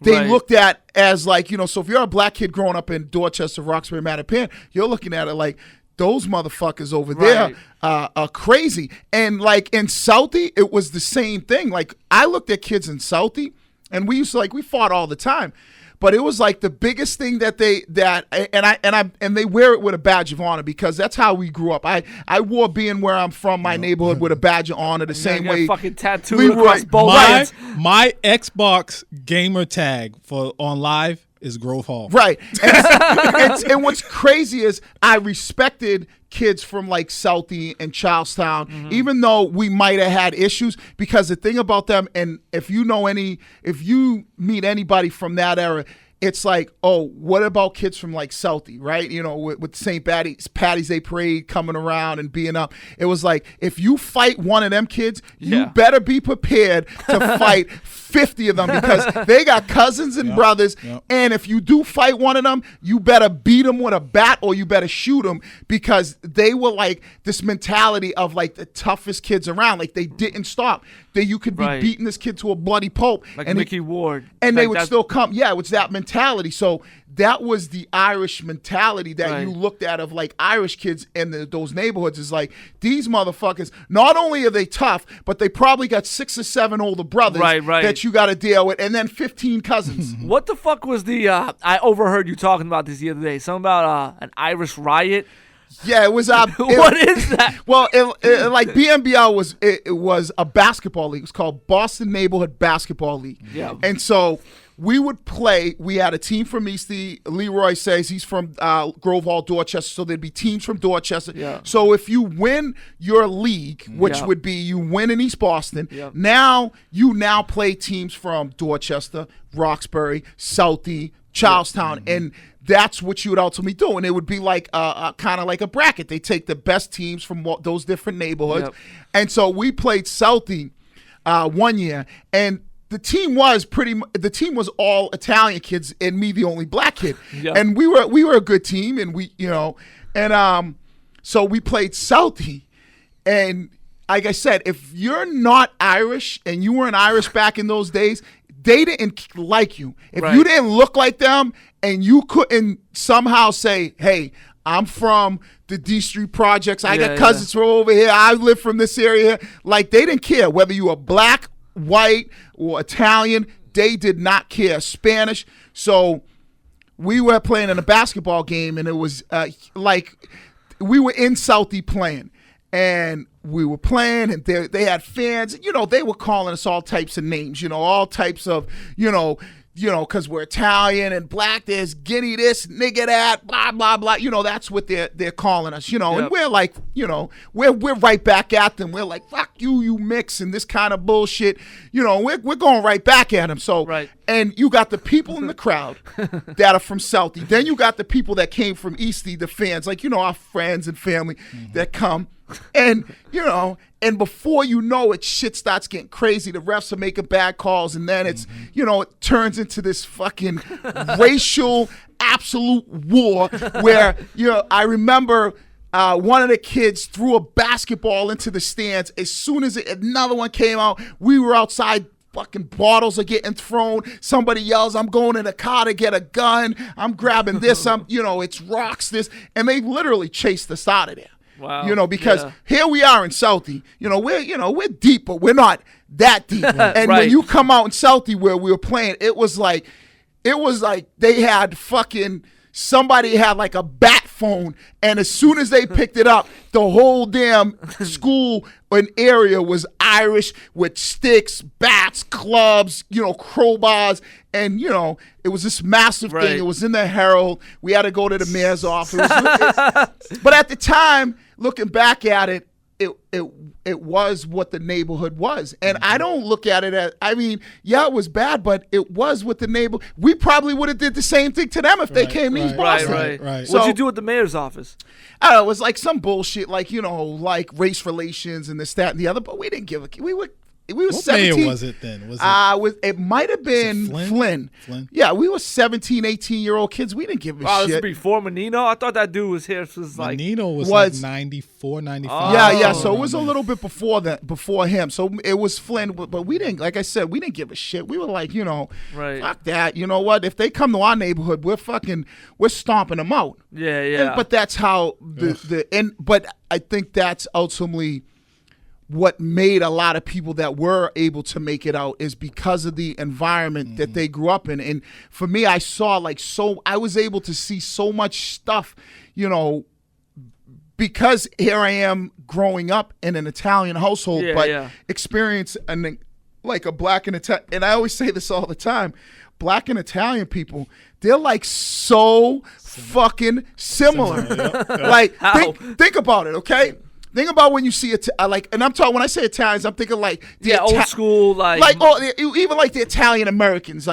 they looked at as like, so if you're a black kid growing up in Dorchester, Roxbury, Mattapan, you're looking at it like, those motherfuckers over there are crazy. And like in Southie, it was the same thing. Like, I looked at kids in Southie, and we fought all the time. But it was like the biggest thing that they wear it with a badge of honor because that's how we grew up. I wore being where I'm from, my neighborhood, with a badge of honor the same way. Fucking tattooed across both sides. My Xbox gamer tag on live is Grove Hall. Right. And what's crazy is I respected kids from like Southie and Charlestown, even though we might have had issues, because the thing about them, and if you meet anybody from that era, it's like, oh, what about kids from like Southie, right? You know, with St. Patty's Day Parade coming around and being up. It was like, if you fight one of them kids, you better be prepared to fight 50 of them because they got cousins and brothers. Yep. And if you do fight one of them, you better beat them with a bat or you better shoot them because they were like this mentality of like the toughest kids around. Like they didn't stop. You could be beating this kid to a bloody pulp. Like Mickey Ward. And they would still come. Yeah, it was that mentality. So that was the Irish mentality that you looked at of like Irish kids in those neighborhoods is like, these motherfuckers, not only are they tough, but they probably got 6 or 7 older brothers that you got to deal with, and then 15 cousins. What the fuck was the, I overheard you talking about this the other day, something about an Irish riot. Yeah, it was. What is that? Well, like BNBL was a basketball league. It was called Boston Neighborhood Basketball League. Yeah. And so we would play. We had a team from Eastie. Leroy says he's from Grove Hall, Dorchester. So there'd be teams from Dorchester. Yeah. So if you win your league, which would be you win in East Boston, now you play teams from Dorchester, Roxbury, Southie, Charlestown, and that's what you would ultimately do. And it would be like kind of like a bracket. They take the best teams from those different neighborhoods. Yep. And so we played Southie one year, and the team was all Italian kids and me the only black kid. Yep. And we were a good team, and so we played Southie, and like I said, if you're not Irish and you weren't Irish back in those days, they didn't like you. If you didn't look like them and you couldn't somehow say, hey, I'm from the D Street Projects, I got cousins from over here, I live from this area, like they didn't care whether you were black, white, or Italian. They did not care. Spanish. So we were playing in a basketball game, and it was like we were in Southie playing. And we were playing, and they had fans. You know, they were calling us all types of names. You know, all types of, because we're Italian and black. There's guinea this, nigga that, blah blah blah. You know, that's what they're calling us. You know, and we're like, we're right back at them. We're like, fuck you, you mix, and this kind of bullshit. You know, we're going right back at them. So, and you got the people in the crowd that are from Southie. Then you got the people that came from Eastie, the fans, like our friends and family that come. And and before you know it, shit starts getting crazy. The refs are making bad calls, and then it's it turns into this fucking racial absolute war where I remember one of the kids threw a basketball into the stands. As soon as another one came out, we were outside. Fucking bottles are getting thrown. Somebody yells, I'm going in a car to get a gun. I'm grabbing this. It's rocks this. And they literally chased us out of there. Wow. Because here we are in Southie. We're deep, but we're not that deep. And when you come out in Southie where we were playing, it was like they had somebody had like a bat phone, and as soon as they picked it up, the whole damn school and area was Irish with sticks, bats, clubs, crowbars, and it was this massive thing. It was in the Herald. We had to go to the mayor's office. But at the time, looking back at it, it was what the neighborhood was. And I don't look at it as, it was bad, but it was what the neighborhood. We probably would have did the same thing to them if they came to East Boston. Right. So, what'd you do at the mayor's office? I don't know, it was like some bullshit, like race relations and this, that, and the other. But we didn't give a. We were what 17. mayor was it then? It might have been Flynn. Yeah, we were 17, 18-year-old kids. We didn't give a shit. This was before Menino? I thought that dude was here since like... Menino was like 94, 95. Yeah, so it was a little bit before him. So it was Flynn, but we didn't, like I said, we didn't give a shit. We were like, fuck that. You know what? If they come to our neighborhood, we're stomping them out. Yeah. But that's how but I think that's ultimately what made a lot of people that were able to make it out is because of the environment that they grew up in. And for me, I saw I was able to see so much stuff, because here I am growing up in an Italian household, experience like a black and Italian. And I always say this all the time, black and Italian people, they're like so fucking similar. Like think about it, okay? Think about when you see it, and I'm talking, when I say Italians, I'm thinking like old school, even like the Italian Americans,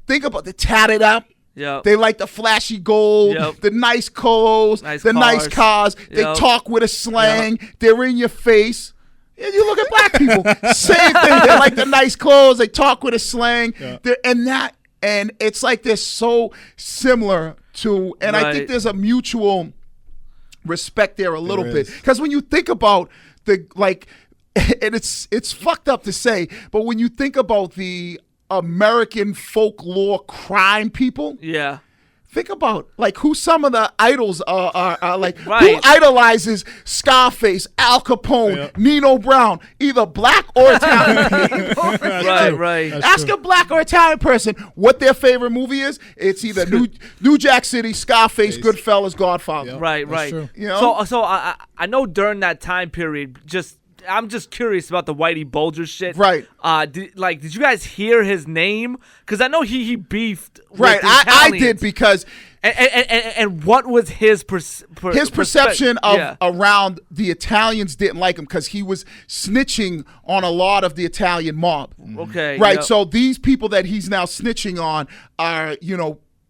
think about the tatted up. Yeah, they like the flashy gold, the nice clothes, nice cars. They talk with a slang. They're in your face. And you look at black people, same thing. They like the nice clothes. They talk with a slang. And it's like they're so similar to, and I think there's a mutual respect there a little bit, because when you think about and it's fucked up to say, but when you think about the American folklore crime people, think about who some of the idols are who idolizes Scarface, Al Capone, Nino Brown, either black or Italian. Right. Ask a black or Italian person what their favorite movie is. It's either New Jack City, Scarface, Goodfellas, Godfather. Right. True. So I know during that time period, I'm just curious about the Whitey Bulger shit. Right. Did you guys hear his name? Because I know he beefed. Right. I did, because. And what was his perception of around the Italians didn't like him, because he was snitching on a lot of the Italian mob. Okay. Right. Yep. So these people that he's now snitching on are,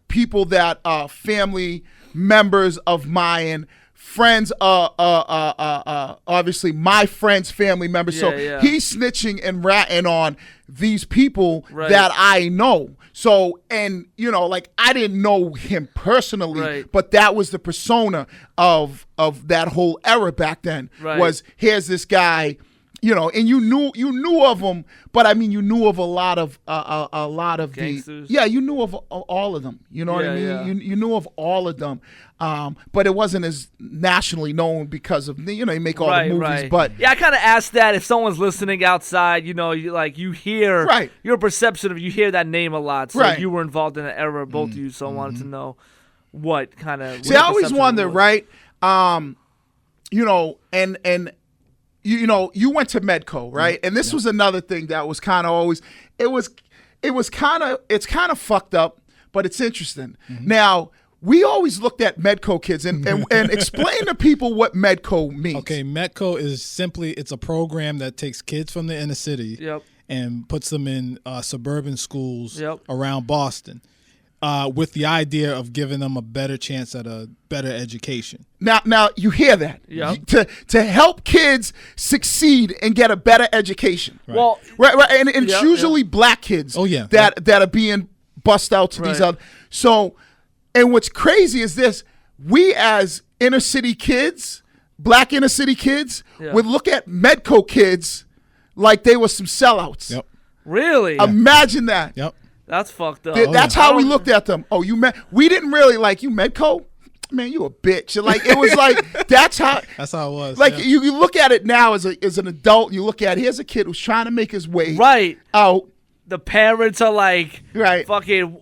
people that are family members of mine. Friends, obviously my friend's family members. So he's snitching and ratting on these people that I know. So, and I didn't know him personally, but that was the persona of that whole era back then. Was, here's this guy, and you knew of him, but I mean, you knew of a lot of gangsters. you knew of all of them. You know what I mean? Yeah. You knew of all of them, but it wasn't as nationally known because of you make all the movies. But I kind of asked that if someone's listening outside, you hear your perception of, you hear that name a lot. So you were involved in an era, both of you. So I wanted to know what kind of. See, I always wonder, right? And you went to Medco, right? And this was another thing that was kind of always, it's kind of fucked up, but it's interesting. Now, we always looked at Medco kids and explain to people what Medco means. Okay, Medco is simply, it's a program that takes kids from the inner city and puts them in suburban schools around Boston. With the idea of giving them a better chance at a better education. Now you hear that? Yeah. To help kids succeed and get a better education. Right. Well, and it's usually black kids. That are being bussed out to these other. So, and what's crazy is this: we as inner city kids, black inner city kids, would look at Medco kids like they were some sellouts. Yep. Really? Imagine that. Yep. That's fucked up. That's how we looked at them. Oh, we didn't really like you, Medco? Man, you a bitch. It was like, that's how it was. You look at it now as an adult, you look at, here's a kid who's trying to make his way out. The parents are like, fucking,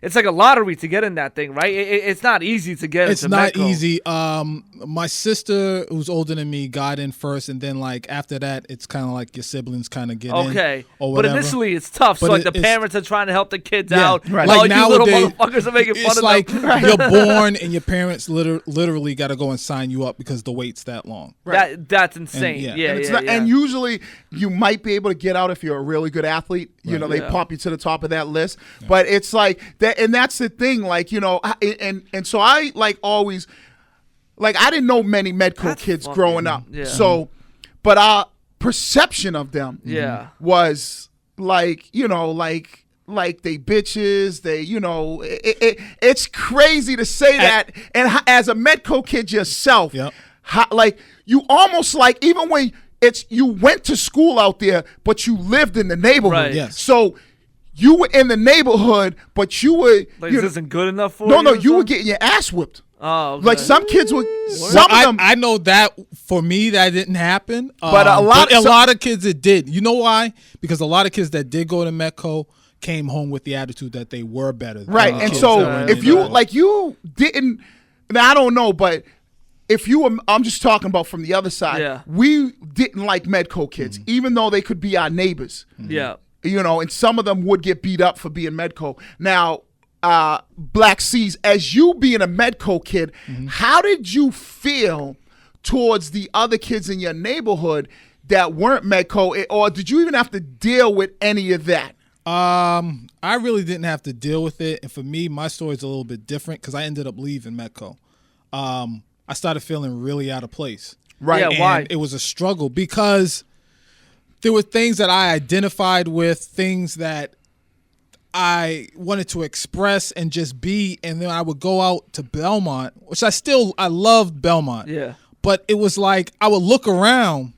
it's like a lottery to get in that thing, right? It's not easy to get It's into not Medco. easy. My sister, who's older than me, got in first, and then after that, it's kind of like your siblings kind of get in. Okay. Or But whatever. initially, it's tough. But So the parents are trying to help the kids out. Right. While Like you little nowadays, motherfuckers are making fun it's of like them. you're born and your parents literally got to go and sign you up because the wait's that long. That's insane. And, And usually you might be able to get out if you're a really good athlete. They pop you to the top of that list. But it's like that, and that's the thing. And so I always. I didn't know many Medco kids growing up. Yeah. So, but our perception of them was they bitches, it's crazy to say that. And as a Medco kid yourself, you almost even when you went to school out there, but you lived in the neighborhood. Right. Yes. So you were in the neighborhood, but you were. This isn't good enough for you? No, you were getting your ass whipped. Oh, okay. Like some kids would. Some of them. I know that for me that didn't happen. But a lot of kids it did. You know why? Because a lot of kids that did go to Metco came home with the attitude that they were better. Right, and so if you didn't, I don't know, but if you were, I'm just talking about from the other side. Yeah. We didn't like Medco kids, even though they could be our neighbors. Yeah. You know, and some of them would get beat up for being Medco. Now, Black C's, as you being a Medco kid, how did you feel towards the other kids in your neighborhood that weren't Medco, or did you even have to deal with any of that? I really didn't have to deal with it, and for me, my story is a little bit different because I ended up leaving Metco. I started feeling really out of place. Right. Yeah, and why? It was a struggle because there were things that I identified with, things that I wanted to express and just be, and then I would go out to Belmont, which I loved Belmont. Yeah. But it was like I would look around,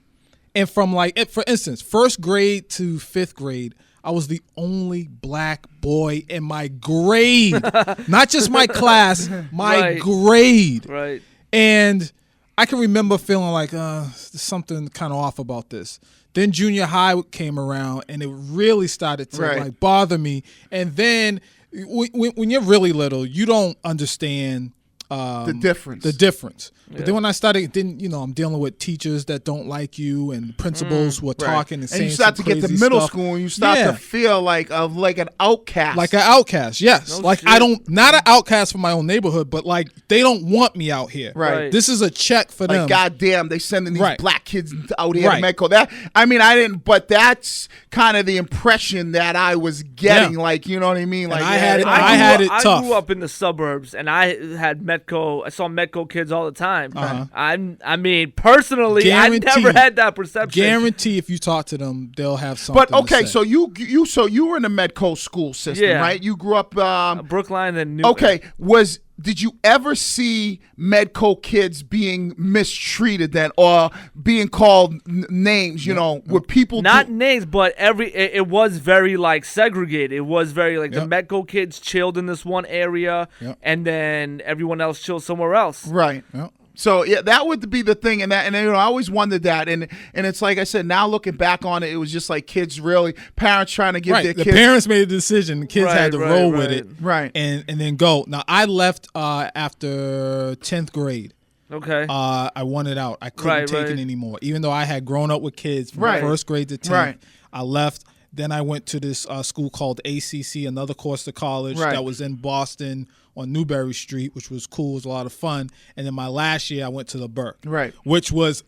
and from for instance, 1st grade to 5th grade, I was the only black boy in my grade. Not just my class, my grade. Right. And I can remember feeling like there's something kind of off about this. Then junior high came around, and it really started to bother me. And then when you're really little, you don't understand the difference. But then when I started, I'm dealing with teachers that don't like you and principals who are talking and saying you start to get to middle school and you start to feel like an outcast. Like an outcast, yes. No shit. Not an outcast from my own neighborhood, but like they don't want me out here. Right. This is a check for them. Like, goddamn, they sending these black kids out here Right. to Metco. I didn't, but that's kind of the impression that I was getting. Yeah. Like, you know what I mean? Like, And I had it tough. I grew up in the suburbs, and I saw Metco kids all the time. I mean, personally, I never had that perception. Guarantee if you talk to them, they'll have something. But okay, to say. so you were in the Medco school system, right? You grew up Brookline and Newton. Okay, did you ever see Medco kids being mistreated then, or being called names? You know, where people not names, but it was very like segregated. It was very like the Metco kids chilled in this one area, and then everyone else chilled somewhere else. Right. Yep. So yeah, that would be the thing, and I always wondered that, and it's like I said, now looking back on it, it was just like parents trying to give their the kids. parents made a decision. The kids had to roll with it, right, and then go. Now I left after 10th grade. Okay. I wanted out. I couldn't take it anymore, even though I had grown up with kids from 1st grade to 10th. Right. I left. Then I went to this school called ACC, another Costa College that was in Boston on Newberry Street, which was cool. It was a lot of fun. And then my last year, I went to the Burke, which was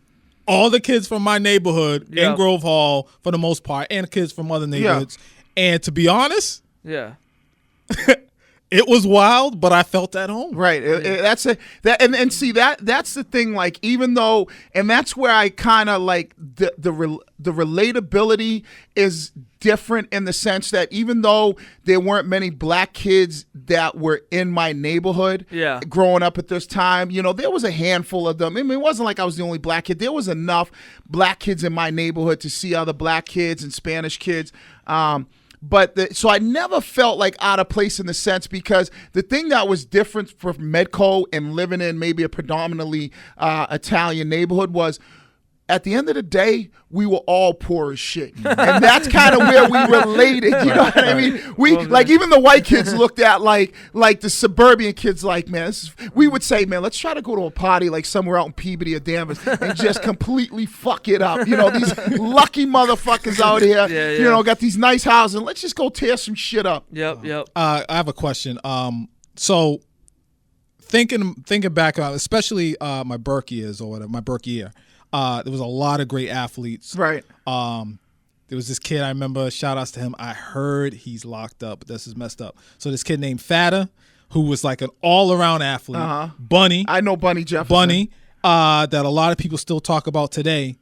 all the kids from my neighborhood in Grove Hall for the most part, and kids from other neighborhoods. And to be honest, it was wild, but I felt at home. Right. That's the thing. Like, even though, and that's where I kind of like the relatability is different in the sense that even though there weren't many black kids that were in my neighborhood growing up at this time, there was a handful of them. I mean, it wasn't like I was the only black kid. There was enough black kids in my neighborhood to see other black kids and Spanish kids. So I never felt like out of place in the sense, because the thing that was different for Medco and living in maybe a predominantly Italian neighborhood was, at the end of the day, we were all poor as shit. And that's kind of where we related. You know what I mean? Even the white kids looked at like the suburban kids like, man, we would say, man, let's try to go to a party like somewhere out in Peabody or Danvers and just completely fuck it up. These lucky motherfuckers out here, got these nice houses. Let's just go tear some shit up. Yep. I have a question. So thinking back, especially my Burke years or whatever, my Burke year, there was a lot of great athletes. Right. There was this kid, I remember, shout outs to him. I heard he's locked up, but this is messed up. So this kid named Fada, who was like an all-around athlete. Bunny. I know Bunny Jefferson. Bunny, that a lot of people still talk about today.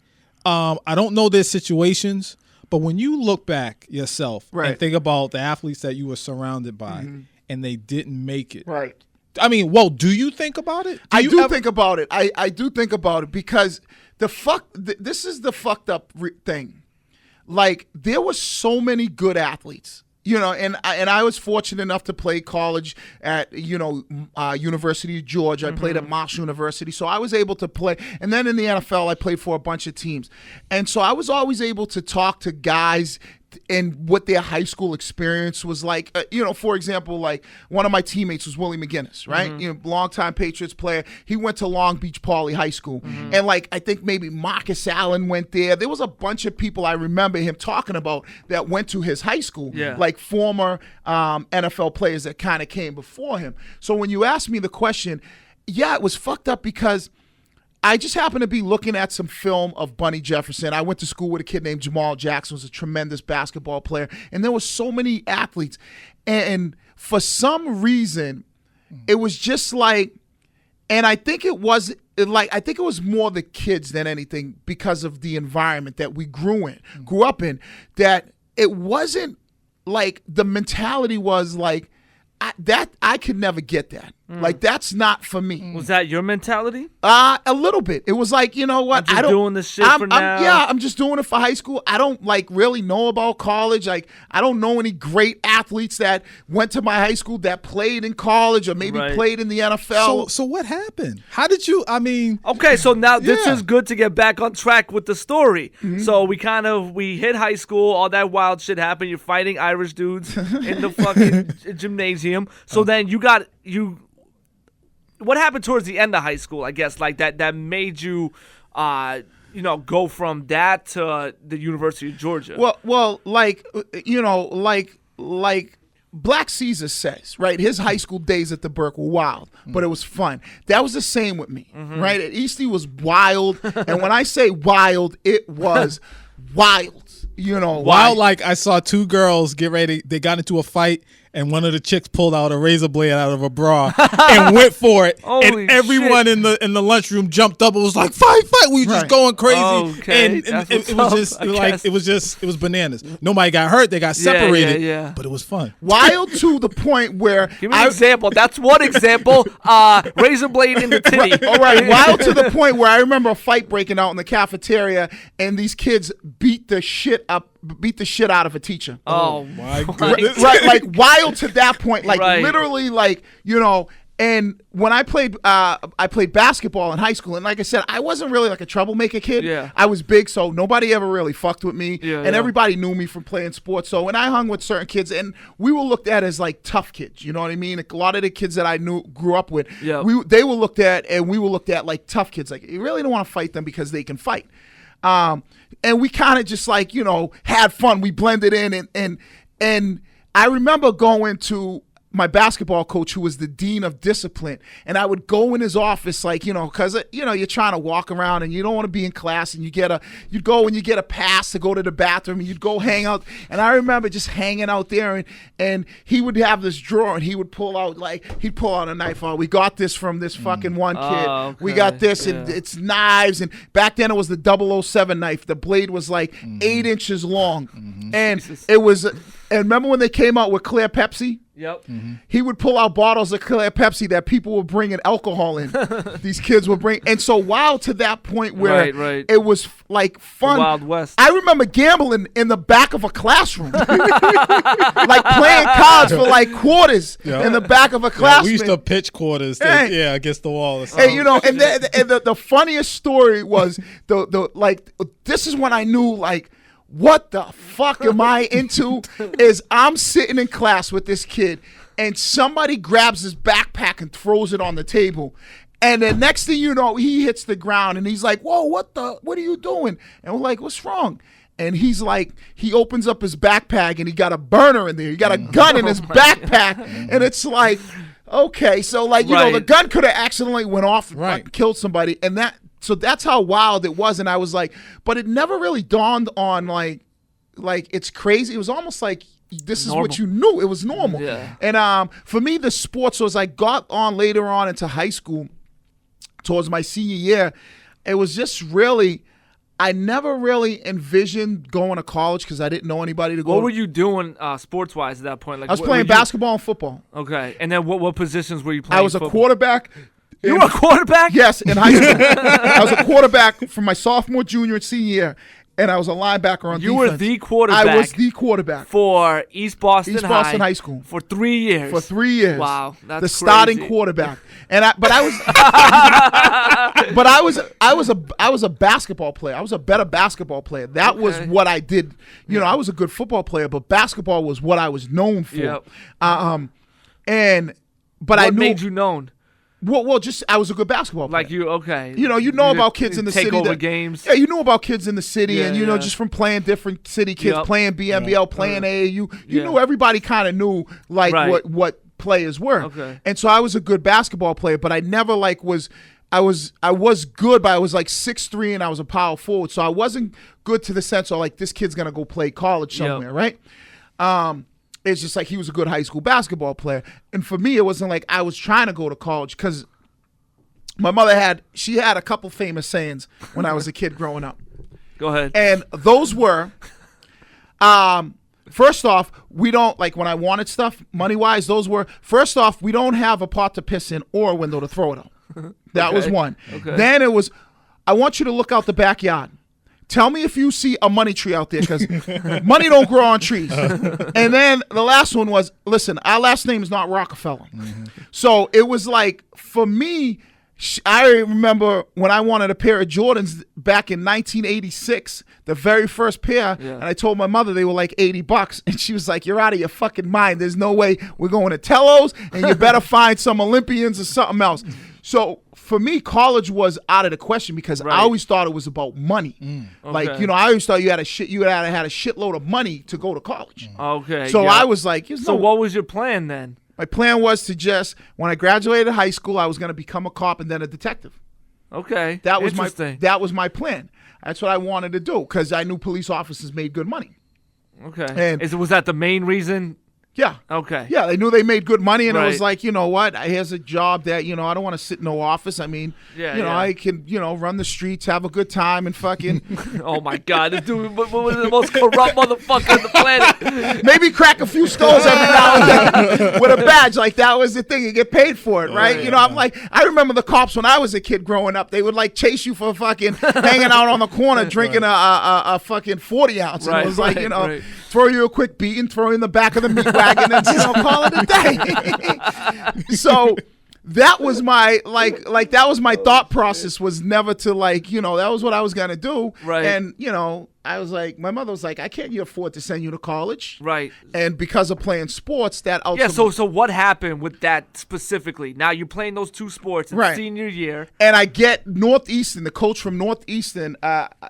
I don't know their situations, but when you look back yourself and think about the athletes that you were surrounded by and they didn't make it. Right. I mean, do you think about it? I do think about it. I do think about it because this is the fucked up thing. Like, there were so many good athletes and I was fortunate enough to play college at, University of Georgia. I played at Marshall University. So I was able to play. And then in the NFL, I played for a bunch of teams. And so I was always able to talk to guys and what their high school experience was like. For example, like one of my teammates was Willie McGinnis, right? Longtime Patriots player. He went to Long Beach Poly High School. And like, I think maybe Marcus Allen went there. There was a bunch of people I remember him talking about that went to his high school, like former NFL players that kind of came before him. So when you ask me the question, yeah, it was fucked up because I just happened to be looking at some film of Bunny Jefferson. I went to school with a kid named Jamal Jackson, who was a tremendous basketball player. And there were so many athletes. And for some reason, it was just like, and I think it was more the kids than anything because of the environment that we grew up in, that it wasn't like the mentality was like, I could never get that. Like, that's not for me. Was that your mentality? A little bit. It was like, you know what? I'm just doing this shit for now. I'm just doing it for high school. I don't like really know about college. Like, I don't know any great athletes that went to my high school that played in college or maybe played in the NFL. So what happened? How did you? I mean, okay. So now this is good to get back on track with the story. So we hit high school. All that wild shit happened. You're fighting Irish dudes in the fucking gymnasium. So then what happened towards the end of high school, I guess, like that made you, go from that to the University of Georgia? Well, like Black Caesar says, right? His high school days at the Burke were wild, but it was fun. That was the same with me, right? At Eastie was wild, and when I say wild, it was wild. Wild. Like I saw two girls get ready. They got into a fight. And one of the chicks pulled out a razor blade out of a bra and went for it. Holy and everyone shit. in the lunchroom jumped up and was like, "Fight, fight!" We were just going crazy. Okay. And it was bananas. Nobody got hurt. They got separated. Yeah. But it was fun. Wild to the point where Give me an example. That's one example. Razor blade in the titty. All right. Wild to the point where I remember a fight breaking out in the cafeteria, and these kids beat the shit out of a teacher. Oh my goodness. Right, like wild to that point, like literally, like And when I played basketball in high school, and like I said, I wasn't really like a troublemaker kid. Yeah. I was big, so nobody ever really fucked with me, and everybody knew me from playing sports. So when I hung with certain kids, and we were looked at as like tough kids, you know what I mean? A lot of the kids that I grew up with, they were looked at, and we were looked at like tough kids. Like you really don't want to fight them because they can fight. And we kind of just like, had fun. We blended in, and I remember going to my basketball coach, who was the dean of discipline, and I would go in his office, like, because you're trying to walk around and you don't want to be in class, and you'd go and you get a pass to go to the bathroom, and you'd go hang out. And I remember just hanging out there, and he would have this drawer, and he would pull out a knife. Oh, we got this from this fucking one kid. Okay. We got this, and it's knives. And back then it was the 007 knife. The blade was like 8 inches long, and Jesus. it was. And remember when they came out with Clear Pepsi? Yep. He would pull out bottles of Clear Pepsi that people were bringing alcohol in. These kids would bring, and so wild to that point where it was like fun. The Wild West. I remember gambling in the back of a classroom, like playing cards for like quarters in the back of a classroom. We used to pitch quarters, against the wall. And the funniest story was this is when I knew like, what the fuck am I into? Is I'm sitting in class with this kid, and somebody grabs his backpack and throws it on the table. And the next thing you know, he hits the ground, and he's like, whoa, what are you doing? And we're like, what's wrong? And he's like, he opens up his backpack, and he got a burner in there. He got a gun in his backpack. And it's like, okay, so like, the gun could have accidentally went off and killed somebody. And so that's how wild it was. And I was like, but it never really dawned on like it's crazy. It was almost like this is what you knew. It was normal. Yeah. And for me, the sports, so as I got on later on into high school, towards my senior year, it was just really, I never really envisioned going to college because I didn't know anybody to go. What were you doing sports-wise at that point? Like, I was playing basketball and football. Okay. And then what positions were you playing? I was a quarterback. You were a quarterback? Yes, in high school. I was a quarterback from my sophomore, junior, and senior year. and I was a linebacker on defense. You were the quarterback. I was the quarterback for East Boston High School for 3 years. For 3 years. Wow, that's the starting crazy. quarterback. And I was a basketball player. I was a better basketball player. That was what I did. You know, I was a good football player, but basketball was what I was known for. Yep. But What I knew made you known? Well, just I was a good basketball player. Like you, okay. You know about kids in the take city. over games. Yeah, you know about kids in the city, Yeah, and you know yeah. just from playing different city kids, Yep. playing BNBL, playing AAU. You Yeah. knew everybody kind of knew like Right. what players were. Okay. And so I was a good basketball player, but I never like was. I was good, but I was like 6'3" and I was a power forward, so I wasn't good to the sense of like this kid's gonna go play college somewhere, right? It's just like he was a good high school basketball player, and for me, it wasn't like I was trying to go to college because my mother had a couple famous sayings when I was a kid growing up. Go ahead. And those were, first off, we don't, like when I wanted stuff, money-wise, those were, first off, we don't have a pot to piss in or a window to throw it out. That was one. Okay. Then it was, I want you to look out the backyard. Tell me if you see a money tree out there because money don't grow on trees. And then the last one was, listen, our last name is not Rockefeller. So it was like, for me, I remember when I wanted a pair of Jordans back in 1986, the very first pair, and I told my mother they were like $80, and she was like, "You're out of your fucking mind. There's no way we're going to Tello's, and you better find some Olympians or something else." So for me, college was out of the question because I always thought it was about money. Like, Okay. you know, I always thought you had a shitload of money to go to college. Okay. So yeah. I was like, So what was your plan then? my plan was to just, when I graduated high school, I was going to become a cop and then a detective. Okay. That was Interesting. my plan. That's what I wanted to do because I knew police officers made good money. Okay. And- Was that the main reason? Yeah. Okay. Yeah, they knew they made good money, and it was Right. like, you know what? Here's a job that, you know, I don't want to sit in no office. I mean, Yeah, you know, yeah. I can, you know, run the streets, have a good time, and fucking Oh my God, this dude was the most corrupt motherfucker on the planet. maybe crack a few skulls every now and then with a badge. Like, that was the thing. You get paid for it, right? You know, I'm like, I remember the cops when I was a kid growing up. They would, like, chase you for fucking hanging out on the corner drinking a fucking 40 ounce. And Right, it was like, right, you know, right. throw you a quick beat and throw you in the back of the meat wagon and, you know, call it a day. So that was my that was my thought process, was never to, like, you know, that was what I was gonna do. Right. And, you know, I was like, my mother was like, I can't afford to send you to college. Right. And because of playing sports, that Yeah, ultimately, so what happened with that specifically? Now you're playing those two sports in Right. senior year. and I get Northeastern, the coach from Northeastern,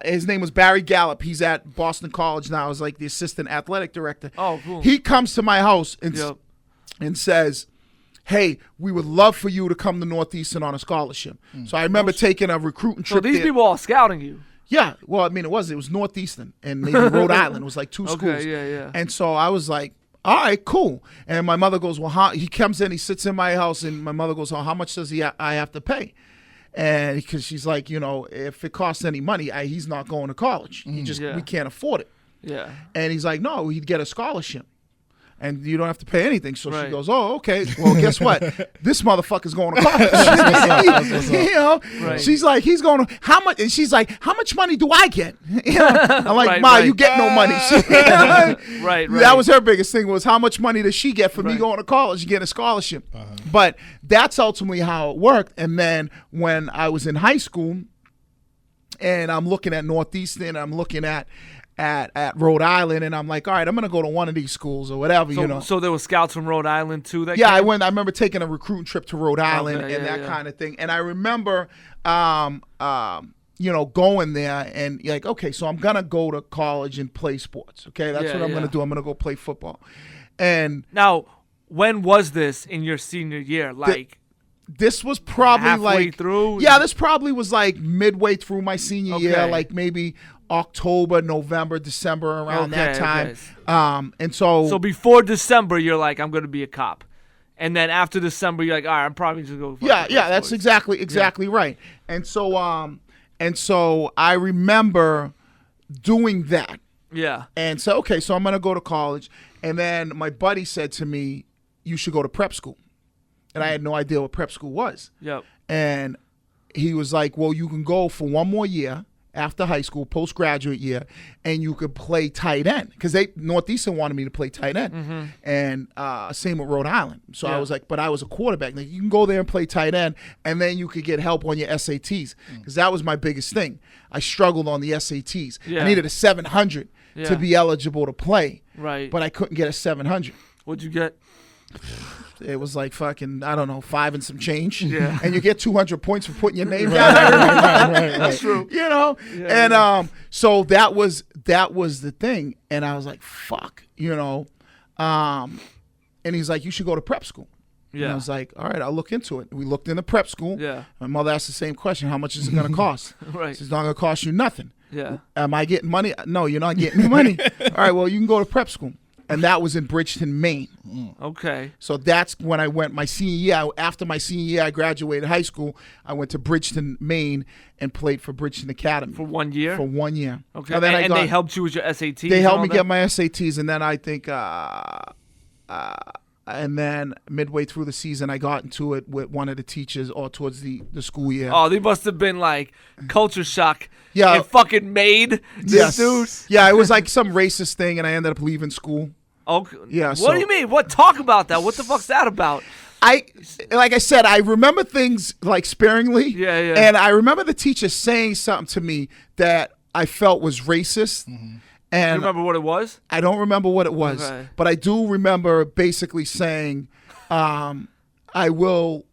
his name was Barry Gallup. He's at Boston College now. He's like the assistant athletic director. Oh, cool. He comes to my house and Yep. and says, "Hey, we would love for you to come to Northeastern on a scholarship." So I remember taking a recruiting So trip these there. people all scouting you. Yeah, well, I mean, it was Northeastern and maybe Rhode Island. It was like two Okay, schools. yeah, yeah. And so I was like, all right, cool. And my mother goes, well, he comes in, he sits in my house, and my mother goes, oh, how much does I have to pay? And because she's like, you know, if it costs any money, he's not going to college. Yeah. We can't afford it. Yeah. And he's like, no, he'd get a scholarship. And you don't have to pay anything. So Right. she goes, oh, okay. Well, guess what? This motherfucker's going to college. You know? Right. She's like, he's going to, how much? And she's like, how much money do I get? You know? I'm like, Right, Ma, right. you get no money. Right, That right. was her biggest thing, was how much money does she get for me Right. going to college and getting a scholarship? But that's ultimately how it worked. And then when I was in high school and I'm looking at Northeastern, I'm looking at Rhode Island, and I'm like, all right, I'm gonna go to one of these schools or whatever, So, you know. so there were scouts from Rhode Island too. That Yeah, I came? went. I remember taking a recruiting trip to Rhode Island Okay, and yeah, that yeah. kind of thing. And I remember, you know, going there and you're like, okay, so I'm gonna go to college and play sports. Okay, that's Yeah, what I'm yeah. gonna do. I'm gonna go play football. And Now, when was this in your senior year? Like, this was probably halfway like through? Yeah, this probably was like midway through my senior year, Okay. like maybe October, November, December, around that Okay, time. okay. And so so before December, you're like, I'm gonna be a cop, and then after December, you're like, all right, I'm probably just gonna. yeah, that's exactly right. And so I remember doing that. Yeah. And so, okay, so I'm going to go to college. And then my buddy said to me, you should go to prep school. And I had no idea what prep school was. Yep. And he was like, well, you can go for one more year, after high school, postgraduate year, and you could play tight end because Northeastern wanted me to play tight end, and same with Rhode Island. So I was like, but I was a quarterback. Like, you can go there and play tight end, and then you could get help on your SATs because that was my biggest thing. I struggled on the SATs. I needed a 700 to be eligible to play, but I couldn't get a 700. What'd you get? It was like fucking, I don't know, 5 and some change. Yeah. And you get 200 points for putting your name down. That's true. You know? Yeah, and so that was the thing. And I was like, fuck, you know. And he's like, you should go to prep school. Yeah. And I was like, all right, I'll look into it. We looked into prep school. Yeah. My mother asked the same question, how much is it going to cost? Right. It's not going to cost you nothing. Yeah. Am I getting money? No, you're not getting money. All right, well, you can go to prep school. And that was in Bridgeton, Maine. Okay. So that's when I went my senior year. After my senior year, I graduated high school. I went to Bridgeton, Maine, and played for Bridgeton Academy. For 1 year? For 1 year. Okay. And, then and they helped you with your SATs? They helped me get my SATs, and then I think and then midway through the season, I got into it with one of the teachers or towards the school year. Oh, they must have been like culture shock. Yeah. It fucking made this dude. Yeah, it was like some racist thing, and I ended up leaving school. Okay. Yeah. What So do you mean? What? Talk about that. What the fuck's that about? Like I said, I remember things like sparingly. Yeah, yeah. And I remember the teacher saying something to me that I felt was racist. And You remember what it was? I don't remember what it was, Okay. but I do remember basically saying, I will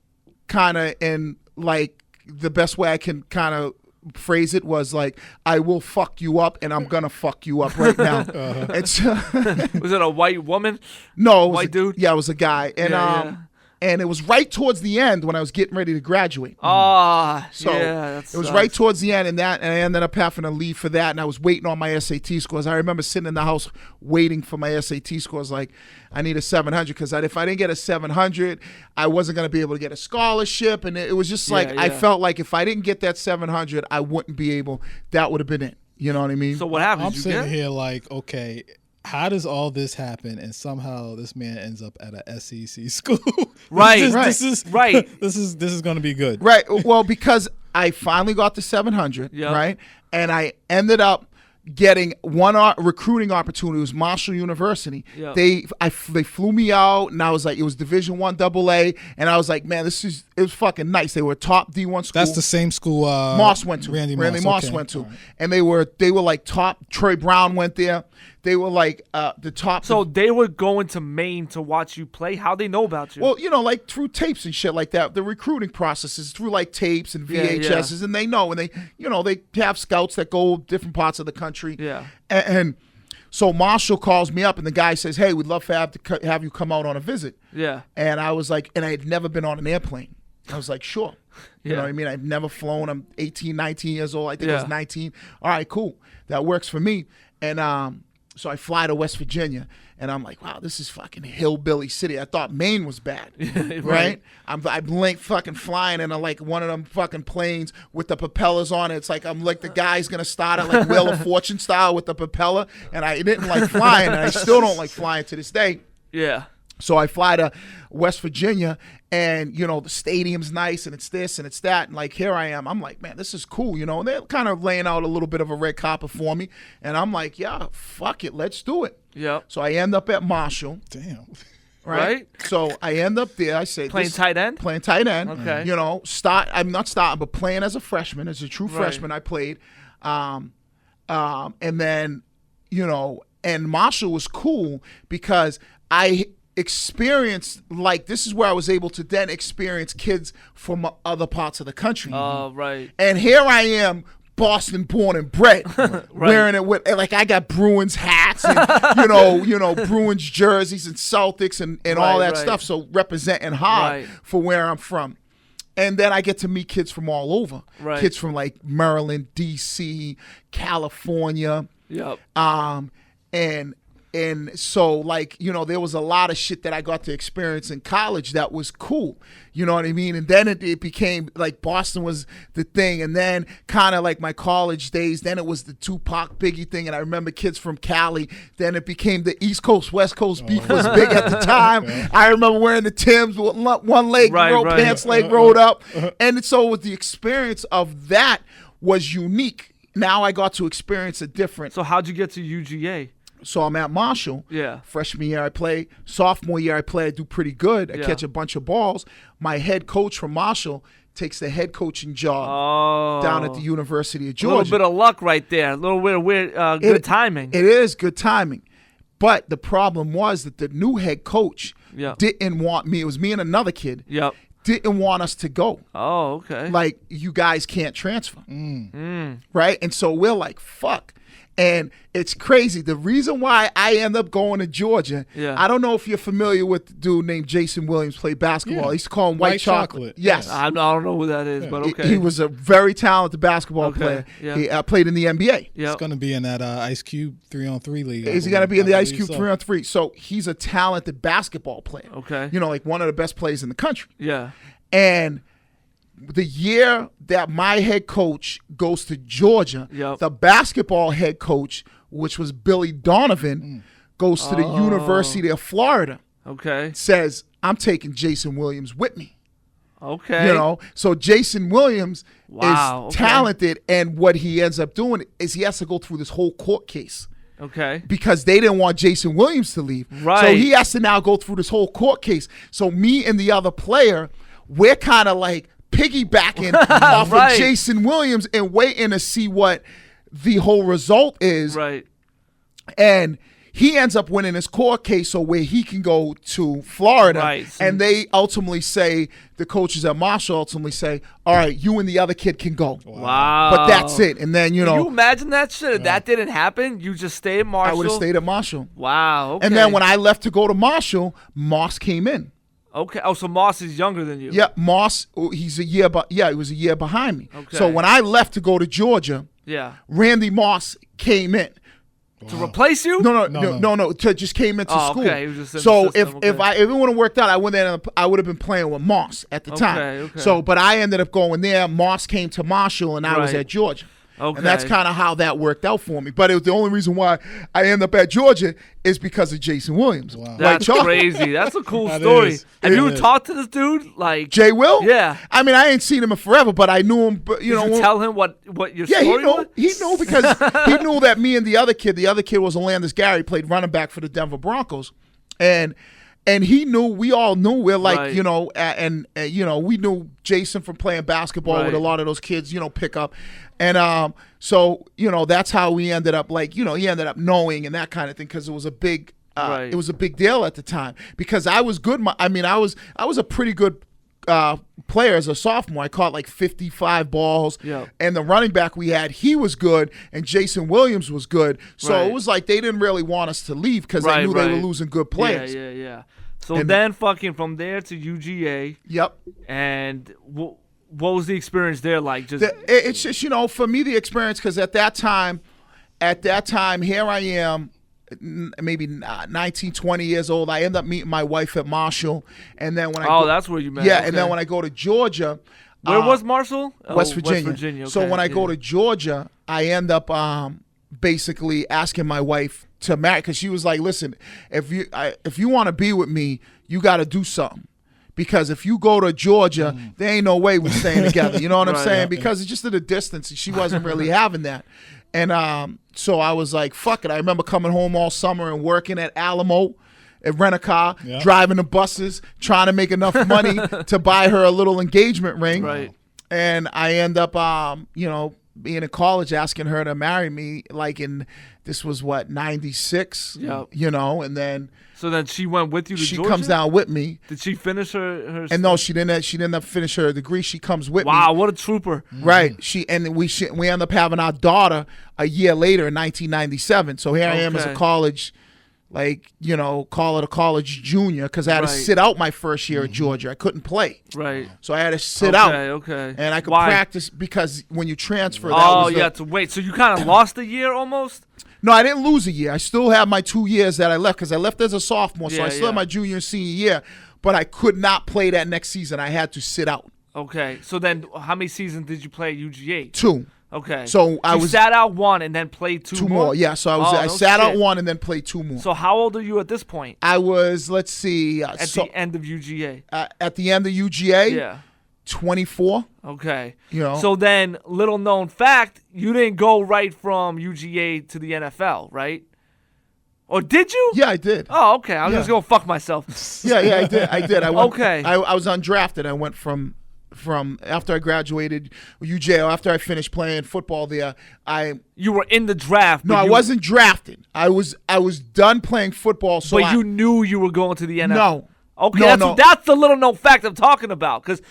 kind of, in like the best way I can kind of phrase it was like, I will fuck you up, and I'm gonna fuck you up right now. And so, Was it a white woman? no, it was White dude? Yeah, it was a guy, and Yeah. and it was right towards the end when I was getting ready to graduate. So it was right towards the end, and I ended up having to leave for that, and I was waiting on my SAT scores. I remember sitting in the house waiting for my SAT scores, like, I need a 700, because if I didn't get a 700, I wasn't going to be able to get a scholarship, and it was just like, I felt like if I didn't get that 700, I wouldn't be able, that would have been it. You know what I mean? So what happened? I'm Did you sitting get it? here like, okay, how does all this happen, and somehow this man ends up at a SEC school? Right, This is right. This is going to be good. Right. Well, because I finally got the 700, Yep. right? And I ended up getting one recruiting opportunity. It was Marshall University. Yep. They flew me out, and I was like, it was Division I AA, and I was like, man, it was fucking nice. They were a top D1 school. That's the same school Moss went to. Randy Moss okay. went to. All right. And they were like top. Troy Brown went there. They were like the top. So they were going to Maine to watch you play? How'd they know about you? Well, you know, like through tapes and shit like that. The recruiting process is through like tapes and VHSs, and they know, and they have scouts that go different parts of the country. Yeah. And so Marshall calls me up, and the guy says, "Hey, we'd love to have you come out on a visit." Yeah. And I was like, and I had never been on an airplane. I was like, sure. You know Yeah. what I mean? I've never flown. I'm 18, 19 years old. I think I Yeah. was 19. All right, cool. That works for me. And so I fly to West Virginia, and I'm like, wow, this is fucking hillbilly city. I thought Maine was bad, right? I'm fucking flying in like one of them fucking planes with the propellers on it. It's like I'm like the guy's gonna start at like Wheel of Fortune style with the propeller, and I didn't like flying, and I still don't like flying to this day. Yeah. So I fly to West Virginia, and the stadium's nice, and it's this and it's that, and like here I am. I'm like, man, this is cool, And they're kind of laying out a little bit of a red carpet for me, and I'm like, yeah, fuck it, let's do it. Yep. So I end up at Marshall. Damn. Right? So I end up there. I say Playing tight end? Playing tight end. Okay. I'm not starting, but playing as a freshman, as a true freshman. I played, and then and Marshall was cool because I experienced, like, this is where I was able to then experience kids from other parts of the country. Oh, right. And here I am, Boston born and bred, wearing it with, like, I got Bruins hats and Bruins jerseys and Celtics and all that stuff. So representing hard for where I'm from. And then I get to meet kids from all over. Right. Kids from like Maryland, DC, California. Yep. And so, like, there was a lot of shit that I got to experience in college that was cool. You know what I mean? And then it became, like, Boston was the thing. And then kind of like my college days, then it was the Tupac Biggie thing. And I remember kids from Cali. Then it became the East Coast, West Coast beef was big at the time. I remember wearing the Timbs with one leg, pants leg rolled up. And so with the experience of that was unique. now I got to experience a different. So how'd you get to UGA? So I'm at Marshall. Yeah. Freshman year I play. Sophomore year I play. I do pretty good. I Yeah. catch a bunch of balls. My head coach from Marshall takes the head coaching job down at the University of A Georgia. little bit of luck right there. A little bit of weird, good timing. It is good timing. But the problem was that the new head coach didn't want me. It was me and another kid. Yep. Didn't want us to go. Oh, okay. Like, you guys can't transfer. Right? And so we're like, fuck. And it's crazy. The reason why I end up going to Georgia, I don't know if you're familiar with the dude named Jason Williams, played basketball. Yeah. He used to call him White Chocolate. Yes. I don't know who that is, but okay. He was a very talented basketball player. Yeah. He played in the NBA. He's going to be in that Ice Cube 3-on-3 league. Is he going to be in the Ice Cube 3-on-3? So he's a talented basketball player. Okay. You know, like one of the best players in the country. Yeah. And the year that my head coach goes to Georgia, the basketball head coach, which was Billy Donovan, goes to the University of Florida. Okay. Says, I'm taking Jason Williams with me. Okay. You know, so Jason Williams is talented, and what he ends up doing is he has to go through this whole court case. Okay. Because they didn't want Jason Williams to leave. Right. So he has to now go through this whole court case. So me and the other player, we're kind of like piggybacking off of Jason Williams and waiting to see what the whole result is. Right. And he ends up winning his court case, so where he can go to Florida. Right. And they ultimately say, the coaches at Marshall ultimately say, all right, you and the other kid can go. Wow. But that's it. And then, you know. Can you imagine that shit? If that didn't happen, you just stay at Marshall? I would have stayed at Marshall. Wow. Okay. And then when I left to go to Marshall, Moss came in. Okay. Oh, so Moss is younger than you. Yeah, Moss, he's a year, he was a year behind me. Okay. So when I left to go to Georgia, Randy Moss came in. To replace you? No. Just came into school. Okay. He was just in so the system. if it would have worked out, I would have been playing with Moss at the time. Okay. So, but I ended up going there. Moss came to Marshall, and I was Right. at Georgia. Okay. And that's kind of how that worked out for me. But it was the only reason why I ended up at Georgia is because of Jason Williams. Wow. That's crazy. That's a cool story. Have you talked to this dude? Like Jay Will? Yeah. I mean, I ain't seen him in forever, but I knew him. But, you Did know, you tell him what your story was? He knew because he knew that me and the other kid was Alandis Gary, played running back for the Denver Broncos, and he knew. We all knew. We're like, Right. you know, and you know, we knew Jason from playing basketball Right. with a lot of those kids, you know, pick up, and so you know, that's how we ended up. Like, you know, he ended up knowing and that kind of thing because it was a big. Right. It was a big deal at the time because I was good. I was a pretty good player as a sophomore. I caught like 55 balls, and the running back we had, he was good, and Jason Williams was good. So Right. it was like they didn't really want us to leave because they knew they were losing good players. Yeah. So then fucking from there to UGA. Yep. And what was the experience there like? Just It's just, you know, for me, the experience, because at that time, here I am, maybe 19, 20 years old. I end up meeting my wife at Marshall, and then when that's where you met. Yeah, okay. and then when I go to Georgia, where was Marshall? West Virginia. West Virginia. Okay. So when I go to Georgia, I end up basically asking my wife to marry, because she was like, "Listen, if you want to be with me, you got to do something." Because if you go to Georgia, there ain't no way we're staying together. You know what I'm saying? Because it's just at a distance. She wasn't really having that. And so I was like, fuck it. I remember coming home all summer and working at Alamo, at Rent-A-Car, driving the buses, trying to make enough money to buy her a little engagement ring. Right. And I end up, you know, being in college, asking her to marry me, like this was what, 96? Yeah. You know, and then... So then she went with you to Georgia? She comes down with me. Did she finish her And no, she didn't finish her degree. She comes with me. Wow, what a trooper. Right. We end up having our daughter a year later in 1997. So here I am as a college, like, you know, call it a college junior, because I had to sit out my first year at Georgia. I couldn't play. Right. So I had to sit out. Okay. And I could Why? practice, because when you transfer, to wait. So you kind of lost a year almost? No, I didn't lose a year. I still have my 2 years that I left, because I left as a sophomore, so I still have my junior and senior year, but I could not play that next season. I had to sit out. Okay. So then how many seasons did you play at UGA? 2. Okay. So I sat out 1 and then played 2 more? Yeah, so I sat out 1 and then played 2 more. So how old are you at this point? I was, let's see. At the end of UGA? At the end of UGA? Yeah. 24. Okay. You know. So then, little known fact, you didn't go right from UGA to the NFL, right? Or did you? Yeah, I did. Oh, okay. I was just going to fuck myself. Yeah, I did. I went, Okay. I was undrafted. I went from after I graduated UJL, after I finished playing football there, You were in the draft. No, I wasn't drafted. I was done playing football. So But you knew you were going to the NFL. No. Okay, No. that's the little known fact I'm talking about. Because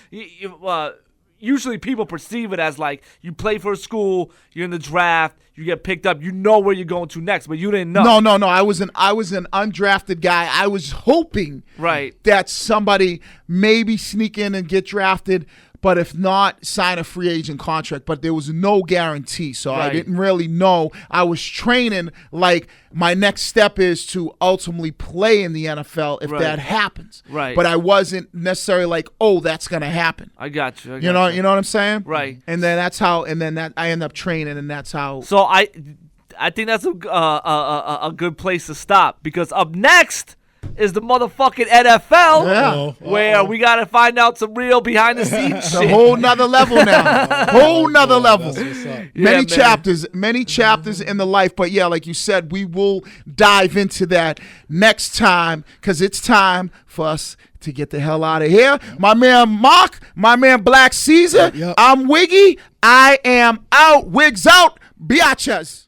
usually people perceive it as like you play for a school, you're in the draft, you get picked up, you know where you're going to next, but you didn't know. No. I was an undrafted guy. I was hoping that somebody maybe sneak in and get drafted, but if not, sign a free agent contract. But there was no guarantee, so I didn't really know. I was training like my next step is to ultimately play in the NFL if that happens. Right. But I wasn't necessarily like, oh, that's gonna happen. I got you. You know what I'm saying? Right. And then that's how. And then I end up training, and that's how. So I think that's a good place to stop, because up next is the motherfucking NFL, where we got to find out some real behind-the-scenes shit. A whole nother level now. Whole nother level. Many chapters in the life. But yeah, like you said, we will dive into that next time, because it's time for us to get the hell out of here. My man Mark, my man Black Caesar, I'm Wiggy. I am out. Wigs out. Biatches.